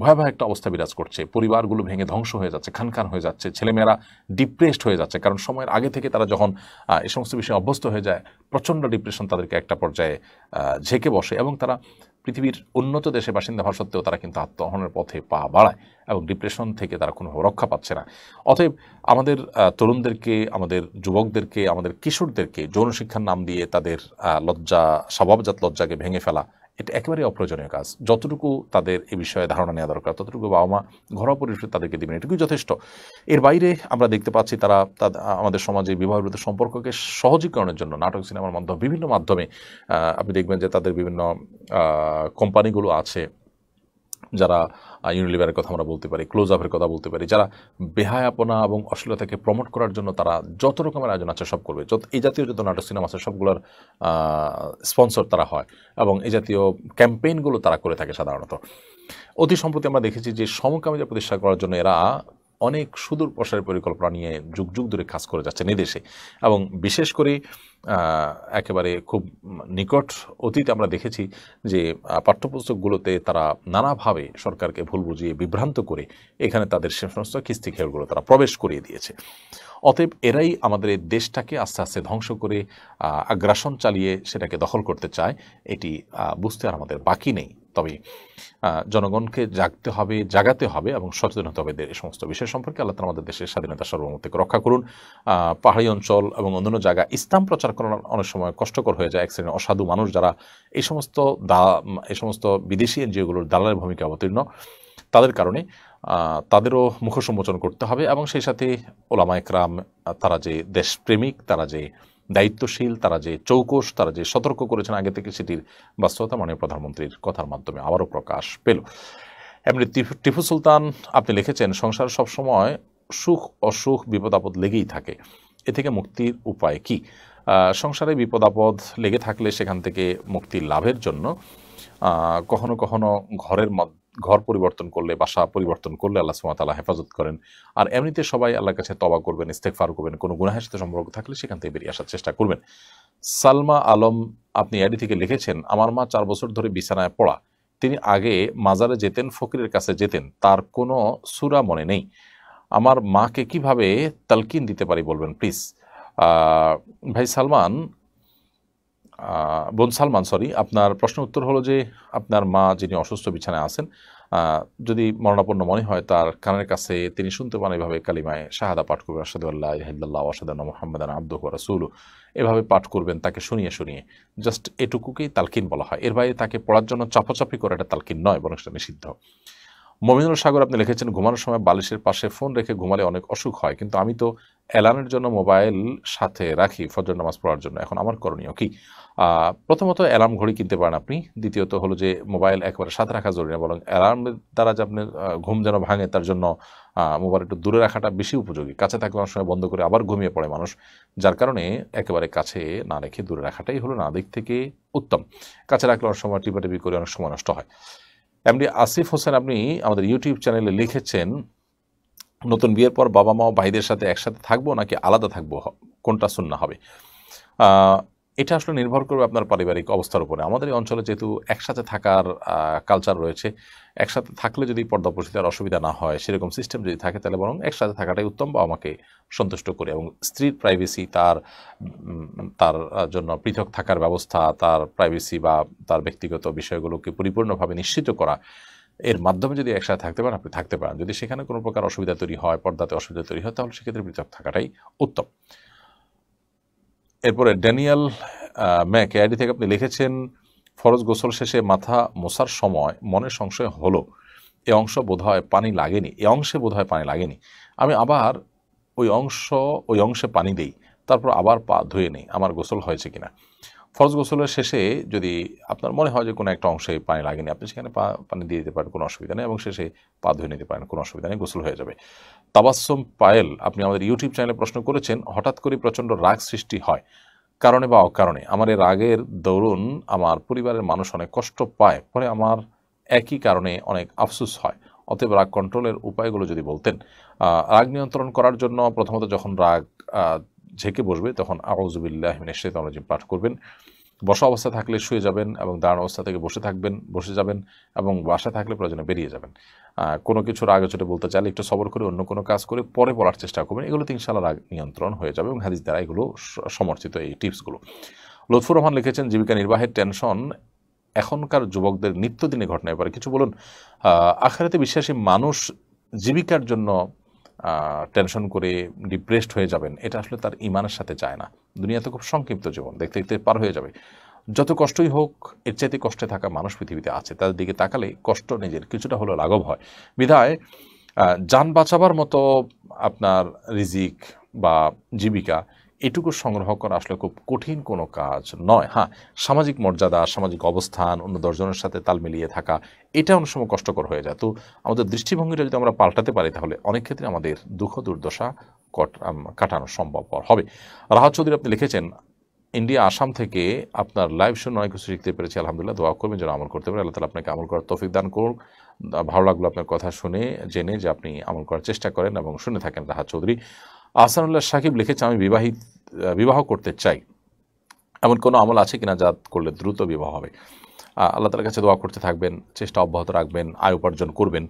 Speaker 2: ভয়াবহ একটা অবস্থা বিরাজ করছে। পরিবারগুলো ভেঙে ধ্বংস হয়ে যাচ্ছে, খানখান হয়ে যাচ্ছে, ছেলেমেয়েরা ডিপ্রেসড হয়ে যাচ্ছে, কারণ সময়ের আগে থেকে তারা যখন এই সমস্ত বিষয়ে অভ্যস্ত হয়ে যায়, প্রচণ্ড ডিপ্রেশন তাদেরকে একটা পর্যায়ে ঝেঁকে বসে এবং তারা পৃথিবীর উন্নত দেশে বাসিন্দা হওয়া সত্ত্বেও তারা কিন্তু আত্মহননের পথে পা বাড়ায় এবং ডিপ্রেশন থেকে তারা কোনোভাবে রক্ষা পাচ্ছে না। অতএব আমাদের তরুণদেরকে, আমাদের যুবকদেরকে, আমাদের কিশোরদেরকে যৌনশিক্ষার নাম দিয়ে তাদের স্বভাবজাত লজ্জাকে ভেঙে ফেলা, এটা একেবারেই অপ্রয়োজনীয় কাজ। যতটুকু তাদের এ বিষয়ে ধারণা নেওয়া দরকার ততটুকু বাবা মা ঘরোয়া পরিবেশে তাদেরকে দেবেন, এটুকুই যথেষ্ট। এর বাইরে আমরা দেখতে পাচ্ছি তারা আমাদের সমাজে বিবাহ বিরোধী সম্পর্ককে সহজীকরণের জন্য নাটক সিনেমার মাধ্যমে, বিভিন্ন মাধ্যমে আপনি দেখবেন যে তাদের বিভিন্ন কোম্পানিগুলো আছে, যারা ইউনিলিভারের কথা আমরা বলতে পারি, ক্লোজ আপের কথা বলতে পারি, যারা বেহায়াপনা এবং অশ্লীলতাকে প্রমোট করার জন্য তারা যত রকমের আয়োজন আছে সব করবে। এই জাতীয় যত নাটক সিনেমা আছে সবগুলোর স্পন্সর তারা হয় এবং এই জাতীয় ক্যাম্পেইনগুলো তারা করে থাকে সাধারণত। অতি সম্প্রতি আমরা দেখেছি যে সমকামিতা প্রতিষ্ঠা করার জন্য এরা অনেক সুদূর প্রসারের পরিকল্পনা নিয়ে যুগ যুগ ধরে কাজ করে যাচ্ছেন এদেশে। এবং বিশেষ করে একেবারে খুব নিকট অতীতে আমরা দেখেছি যে পাঠ্যপুস্তকগুলোতে তারা নানাভাবে সরকারকে ভুল বুঝিয়ে বিভ্রান্ত করে এখানে তাদের সে সমস্ত কিস্তি খেলগুলো তারা প্রবেশ করিয়ে দিয়েছে। অতএব এরাই আমাদের এই দেশটাকে আস্তে আস্তে ধ্বংস করে আগ্রাসন চালিয়ে সেটাকে দখল করতে চায়, এটি বুঝতে আর আমাদের বাকি নেই। তবে জনগণকে জাগাতে হবে এবং সচেতন হতে হবে এই সমস্ত বিষয় সম্পর্কে। আল্লাহ তাআলা আমাদের দেশের স্বাধীনতা সার্বভৌমত্বকে রক্ষা করুন। পাহাড়ি অঞ্চল এবং অন্যান্য জায়গা ইসলাম প্রচার করার অনেক সময় কষ্টকর হয়ে যায়। এক শ্রেণীর অসাধু মানুষ যারা এই সমস্ত বিদেশি এনজিওগুলোর দালালের ভূমিকা অবতীর্ণ, তাদের কারণে তাদেরও মুখোন্মোচন করতে হবে। এবং সেই সাথে ওলামা একরাম তারা যে দেশপ্রেমিক, তারা যে দায়িত্বশীল, তারা যে চৌকস, তারা যে সতর্ক করেছেন আগে থেকে, সেটির বাস্তবতা মাননীয় প্রধানমন্ত্রীর কথার মাধ্যমে আবারও প্রকাশ পেল। এমনি টিপু সুলতান আপনি লিখেছেন, সংসার সবসময় সুখ অসুখ বিপদ আপদ লেগেই থাকে, এ থেকে মুক্তির উপায় কি? সংসারে বিপদ আপদ লেগে থাকলে সেখান থেকে মুক্তি লাভের জন্য কখনো কখনো ঘর পরিবর্তন করলে, বাসা পরিবর্তন করলে আল্লাহ সুবহানাহু ওয়া তাআলা হেফাজত করেন। আর এমনিতে সবাই আল্লাহর কাছে তওবা করবেন, ইস্তেগফার করবেন, কোনো গুনাহের সাথে সম্পর্ক থাকলে সেখান থেকে বেরিয়ে আসার চেষ্টা করবেন। সালমা আলম আপনি এডি থেকে লিখেছেন, আমার মা 4 বছর ধরে বিছানায় পড়া। তিনি আগে মাজারে যেতেন, ফকিরের কাছে যেতেন, তার কোনো সূরা মনে নেই। আমার মাকে কিভাবে তালকিন দিতে পারি বলবেন প্লিজ। ভাই সালমান, বোন সালমান সরি, আপনার প্রশ্ন উত্তর হলো যে আপনার মা যিনি অসুস্থ বিছানায় আছেন, যদি মরণাপন্ন মনে হয় তার কানের কাছে তিনি শুনতে পান এভাবে কালিমায়ে শাহাদা পাঠ করবেন, আশহাদু আল্লা ইলাহা ইল্লাল্লাহ ওয়া আশহাদু আন্না মুহাম্মাদান আবদুহু ওয়া রাসূলুহু, এভাবে পাঠ করবেন তাকে শুনিয়ে শুনিয়ে। জাস্ট এটুকুকেই তালকিন বলা হয়। এর বাইরে তাকে পড়ার জন্য চাপাচাপি করে এটা তালকিন নয়, বরং সেটা নিষিদ্ধ। মমিনুল সাগর আপনি লিখেছেন, ঘুমানোর সময় বালিশের পাশে ফোন রেখে ঘুমালে অনেক অসুখ হয়, কিন্তু আমি তো অ্যালার্মের জন্য মোবাইল সাথে রাখি ফজর নামাজ পড়ার জন্য, এখন আমার করণীয় কি? প্রথমত অ্যালার্ম ঘড়ি কিনতে পারেন আপনি। দ্বিতীয়ত হলো যে মোবাইল একবারে সাথে রাখা জরুরি না, বরং অ্যালার্মের দ্বারা যে আপনার ঘুম যেন ভাঙে তার জন্য মোবাইল একটু দূরে রাখাটা বেশি উপযোগী। কাছে থাকলে অনেক সময় বন্ধ করে আবার ঘুমিয়ে পড়ে মানুষ, যার কারণে একেবারে কাছে না রেখে দূরে রাখাটাই হলো না দিক থেকে উত্তম। কাছে রাখলে অনেক সময় টিপাটিপি করে অনেক সময় নষ্ট হয়। এমডি আসিফ হোসেন আপনি আমাদের ইউটিউব চ্যানেলে লিখেছেন, নতুন বিয়ের পর বাবা মা ও ভাইদের সাথে একসাথে থাকবো নাকি আলাদা থাকবো, কোনটা সুন্নাহ হবে? এটা আসলে নির্ভর করবে আপনার পারিবারিক অবস্থার উপরে। আমাদের এই অঞ্চলে যেহেতু একসাথে থাকার কালচার রয়েছে, একসাথে থাকলে যদি পর্দা প্রসিতার অসুবিধা না হয় সেরকম সিস্টেম যদি থাকে, তাহলে বরং একসাথে থাকাটাই উত্তম, বা আমাকে সন্তুষ্ট করে। এবং স্ত্রীর প্রাইভেসি, তার জন্য পৃথক থাকার ব্যবস্থা, তার প্রাইভেসি বা তার ব্যক্তিগত বিষয়গুলোকে পরিপূর্ণভাবে নিশ্চিত করা, এর মাধ্যমে যদি একসাথে থাকতে পারেন আপনি থাকতে পারেন। যদি সেখানে কোনো প্রকার অসুবিধা তৈরি হয়, পর্দাতে অসুবিধা তৈরি হয়, তাহলে সেক্ষেত্রে পৃথক থাকাটাই উত্তম। এরপরে ড্যানিয়েল ম্যাক আইডি থেকে আপনি লিখেছেন, ফরজ গোসল শেষে মাথা মোছার সময় মনে সংশয় হলো এই অংশে বোধহয় পানি লাগেনি, আমি আবার ওই অংশে পানি দেই, তারপর আবার পা ধুয়ে নেই, আমার গোসল হয়েছে কিনা? ফরজ গোসলের শেষে যদি আপনার মনে হয় যে কোনো একটা অংশে পানি লাগেনি, আপনি সেখানে পানি দিয়ে দিতে পারেন, কোনো অসুবিধা নেই, এবং শেষে পা ধুয়ে নিতে পারেন, কোনো অসুবিধা নেই, গোসল হয়ে যাবে। তাবাসসুম পায়েল আপনি আমাদের ইউটিউব চ্যানেলে প্রশ্ন করেছেন, হঠাৎ করে প্রচণ্ড রাগ সৃষ্টি হয় কারণে বা অকারণে, আমার এই রাগের দরুন আমার পরিবারের মানুষ অনেক কষ্ট পায়, পরে আমার একই কারণে অনেক আফসোস হয়, অতএব রাগ কন্ট্রোলের উপায়গুলো যদি বলতেন। রাগ নিয়ন্ত্রণ করার জন্য প্রথমত যখন রাগ ঝেঁকে বসবে তখন আউযু বিল্লাহি মিনাশ শাইতানির রাজিম পাঠ করবেন। বসা অবস্থা থাকলে শুয়ে যাবেন এবং দাঁড়ানো অবস্থা থেকে বসে যাবেন, এবং বাসা থাকলে প্রয়োজনে বেরিয়ে যাবেন। কোনো কিছুর আগে চোটে বলতে চাইলে একটু সবর করে অন্য কোনো কাজ করে পরে বলার চেষ্টা করবেন। এগুলোতে ইনশাআল্লাহ রাগ নিয়ন্ত্রণ হয়ে যাবে, এবং হাদিস দ্বারা এগুলো সমর্থিত এই টিপসগুলো। লুৎফুর রহমান লিখেছেন, জীবিকা নির্বাহের টেনশন এখনকার যুবকদের নিত্যদিনে ঘটনায় পারে, কিছু বলুন। আখিরাতে বিশ্বাসী মানুষ জীবিকার জন্য টেনশন করে ডিপ্রেসড হয়ে যাবেন, এটা আসলে তার ইমানের সাথে যায় না। দুনিয়াতে খুব সংক্ষিপ্ত জীবন, দেখতে দেখতে পার হয়ে যাবে। যত কষ্টই হোক, এর চাইতে কষ্টে থাকা মানুষ পৃথিবীতে আছে, তাদের দিকে তাকালে কষ্ট নিজের কিছুটা হলেও লাঘব হয়। বিধায় যান বাঁচাবার মতো আপনার রিজিক বা জীবিকা এটুকু সংগ্রহ করা আসলে খুব কঠিন কোনো কাজ নয়। হ্যাঁ, সামাজিক মর্যাদা, সামাজিক অবস্থান, অন্য 10 জনের সাথে তাল মিলিয়ে থাকা, এটা অনেক সময় কষ্টকর হয়ে যায়। তো আমাদের দৃষ্টিভঙ্গিটা যদি আমরা পাল্টাতে পারি, তাহলে অনেক ক্ষেত্রে আমাদের দুঃখ দুর্দশা কাটানো সম্ভবপর হবে। রাহাত চৌধুরী আপনি লিখেছেন, ইন্ডিয়া আসাম থেকে আপনার লাইভ শুনে অনেক কিছু শিখতে পেরেছি, আলহামদুলিল্লাহ। দোয়া করবেন যেন আমল করতে পারে, আল্লাহ তাআলা আপনাকে আমল করার তৌফিক দান করুন। ভালো লাগলো আপনার কথা শুনে জেনে যে আপনি আমল করার চেষ্টা করেন এবং শুনে থাকেন। রাহাত চৌধুরী আহসানুল্লাহ সাকিব লিখেছে, আমি বিবাহ করতে চাই, এমন কোনো আমল আছে কিনা যা করলে দ্রুত বিবাহ হবে? আল্লাহ তাআলার কাছে দোয়া করতে থাকবেন, চেষ্টা অব্যাহত রাখবেন, আয় উপার্জন করবেন,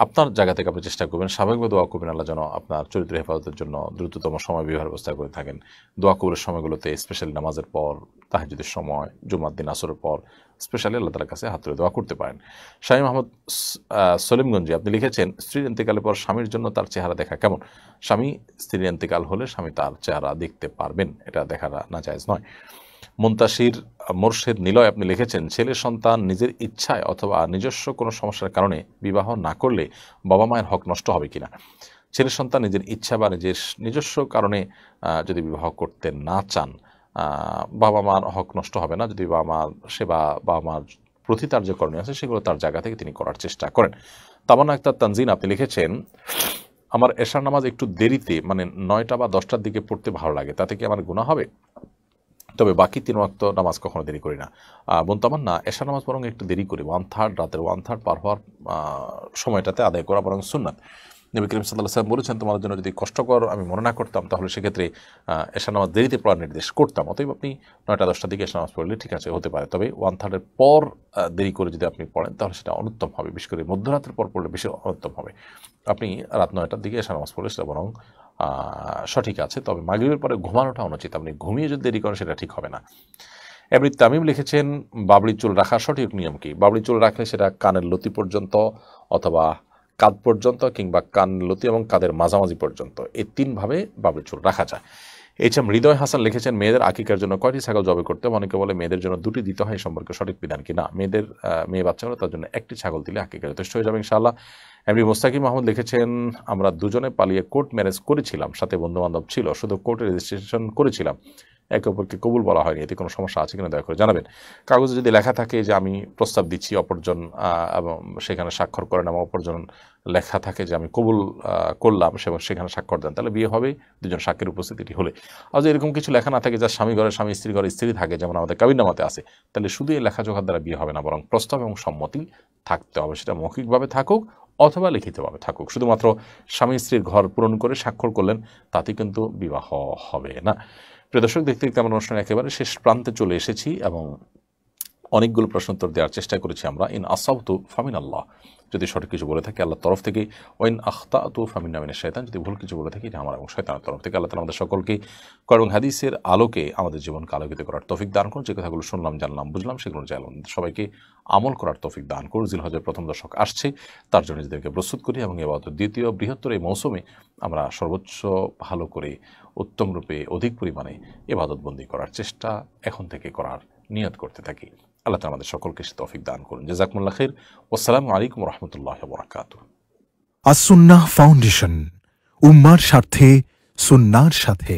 Speaker 2: আপনার জায়গা থেকে আপনি চেষ্টা করবেন, স্বাভাবিকভাবে দোয়া করবেন আল্লাহ যেন আপনার চরিত্র হেফাজতের জন্য দ্রুততম সময় বিবাহের ব্যবস্থা করে থাকেন। দোয়া কবুলের সময়গুলোতে স্পেশালি নামাজের পর, তাহাজ্জুদের সময়, জুমার দিন আসরের পর স্পেশালি আল্লাহ তাআলার কাছে হাত তুলে দোয়া করতে পারেন। শামীম আহমদ সলিমগঞ্জি আপনি লিখেছেন, স্ত্রীর ইন্তেকালের পর স্বামীর জন্য তার চেহারা দেখা কেমন? স্ত্রীর ইন্তেকাল হলে স্বামী তার চেহারা দেখতে পারবেন, এটা দেখা না জায়েজ নয়। মুনতাসির মোরশেদ নিলয় আপনি লিখেছেন, ছেলে সন্তান নিজের ইচ্ছায় অথবা নিজস্ব কোনো সমস্যার কারণে বিবাহ না করলে বাবা মায়ের হক নষ্ট হবে কিনা? ছেলে সন্তান নিজের ইচ্ছা বা নিজস্ব কারণে যদি বিবাহ করতে না চান, বাবা মার হক নষ্ট হবে না যদি বাবা মার প্রতি তার যে করণীয় আছে সেগুলো তার জায়গা থেকে তিনি করার চেষ্টা করেন। তামান্না আক্তার তানজিন আপনি লিখেছেন, আমার এশার নামাজ একটু দেরিতে মানে 9টা বা 10টার দিকে পড়তে ভালো লাগে, তাতে কি আমার গুনাহ হবে? তবে বাকি 3 ওয়াক্ত নামাজ কখনো দেরি করি না। বোন তামান্না, এশার নামাজ বরং একটু দেরি করি, 1/3 রাতের 1/3 পার হওয়ার সময়টাতে আদায় করা বরং সুন্নাত। নবী করিম সাল্লাল্লাহু আলাইহি ওয়াসাল্লাম বলেছেন, তোমাদের জন্য যদি কষ্টকর আমি মনে না করতাম তাহলে সেক্ষেত্রে এশার নামাজ দেরিতে পড়ার নির্দেশ করতাম। অতএব আপনি 9টা 10টার দিকে এশার নামাজ পড়লে ঠিক আছে, হতে পারে। তবে 1/3 পর দেরি করে যদি আপনি পড়েন তাহলে সেটা অনুত্তম হবে, বিশেষ করে মধ্যরাতের পর পড়লে বেশি অনুত্তম হবে। আপনি রাত 9টার দিকে এশার নামাজ পড়লে সেটা বরং সঠিক আছে। তবে মাগরিবের পরে ঘুমানোটা অনুচিত, আপনি ঘুমিয়ে যদি দেরি করেন সেটা ঠিক হবে না। এমনি তামিম লিখেছেন, বাবরি চুল রাখা সঠিক নিয়ম কি? বাবরি চুল রাখলে সেটা কানের লতি পর্যন্ত অথবা কাঁধ পর্যন্ত কিংবা কান লতি এবং কাঁধের মাঝামাঝি পর্যন্ত, এই 3 ভাবে বাবরি চুল রাখা যায়। এইচএম হৃদয় হাসান লিখেছেন, মেয়েদের আকিকার জন্য কয়টি ছাগল জবাই করতে হবে? অনেকে বলে মেয়েদের জন্য 2টি দিতে হয়, সম্পর্কে সঠিক বিধান কি? না, মেয়ে বাচ্চা হলে তার জন্য 1টি ছাগল দিলে আকিকা যথেষ্ট হয়ে যাবে ইনশাআল্লাহ। এমনি মোস্তাকিম মাহমুদ লিখেছেন, আমরা দুজনে পালিয়ে কোর্ট ম্যারেজ করেছিলাম, সাথে বন্ধুবান্ধব ছিল, শুধু কোর্টে রেজিস্ট্রেশন করেছিলাম, একে অপরকে কবুল বলা হয়নি, এতে কোনো সমস্যা আছে কিনা দয়া করে জানাবেন। কাগজে যদি লেখা থাকে যে আমি প্রস্তাব দিচ্ছি, অপরজন এবং সেখানে স্বাক্ষর করেন এবং অপরজন লেখা থাকে যে আমি কবুল করলাম, সেখানে স্বাক্ষর দেন, তাহলে বিয়ে হবে দুজন সাক্ষীর উপস্থিতি হলে। আর এরকম কিছু লেখা না থাকে, যা স্বামী ঘরে স্বামী, স্ত্রী ঘরে স্ত্রী থাকে, যেমন আমাদের কাবিননামাতে আছে, তাহলে শুধু এই লেখাজোখার দ্বারা বিয়ে হবে না, বরং প্রস্তাব এবং সম্মতি থাকতে হবে। সেটা মৌখিকভাবে থাকুক অথবা লিখিতভাবে থাকুক, শুধুমাত্র স্বামী স্ত্রীর ঘর পূরণ করে স্বাক্ষর করলেন তাতে কিন্তু বিবাহ হবে না। প্রিয় দর্শক, দেখতে দেখতে আমরা অনুষ্ঠান একেবারে শেষ প্রান্তে চলে এসেছি এবং অনেকগুলো প্রশ্ন উত্তর দেওয়ার চেষ্টা করেছি আমরা। ইন আসাবতু ফামিন আল্লাহ, যদি সঠিক কিছু বলে থাকি আল্লাহর তরফ থেকে, ওয়াইন আখতাতু ফামিন্না মিনাশ শাইতান, যদি ভুল কিছু বলে থাকি এটা আমার এবং শয়তানের তরফ থেকে। আল্লাহ তাআলা আমাদের সকলকে কোরআন হাদিসের আলোকে আমাদের জীবনকে আলোকিত করার তৌফিক দান করুন। যে কথাগুলো শুনলাম, জানলাম, বুঝলাম, সেগুলো জানলাম, সবাইকে আমল করার তৌফিক দান করুন। জিলহজের প্রথম দশক আসছে, তার জন্য নিজেদেরকে প্রস্তুত করি এবং এবার দ্বিতীয় বৃহত্তর এই মৌসুমে আমরা সর্বোচ্চ ভালো করে উত্তম রূপে অধিক পরিমাণে ইবাদতবন্দি করার চেষ্টা এখন থেকে করার নিয়ত করতে থাকি। আল্লাহ তাআলা আমাদের সকলকে সে তৌফিক দান করুন। জাযাকুমুল্লাহ খাইর। ওয়াসসালামু আলাইকুম ওয়া রাহমাতুল্লাহি ওয়া বারাকাতুহু।
Speaker 3: আসুন্নাহ ফাউন্ডেশন, উম্মার স্বার্থে সুন্নাহর সাথে।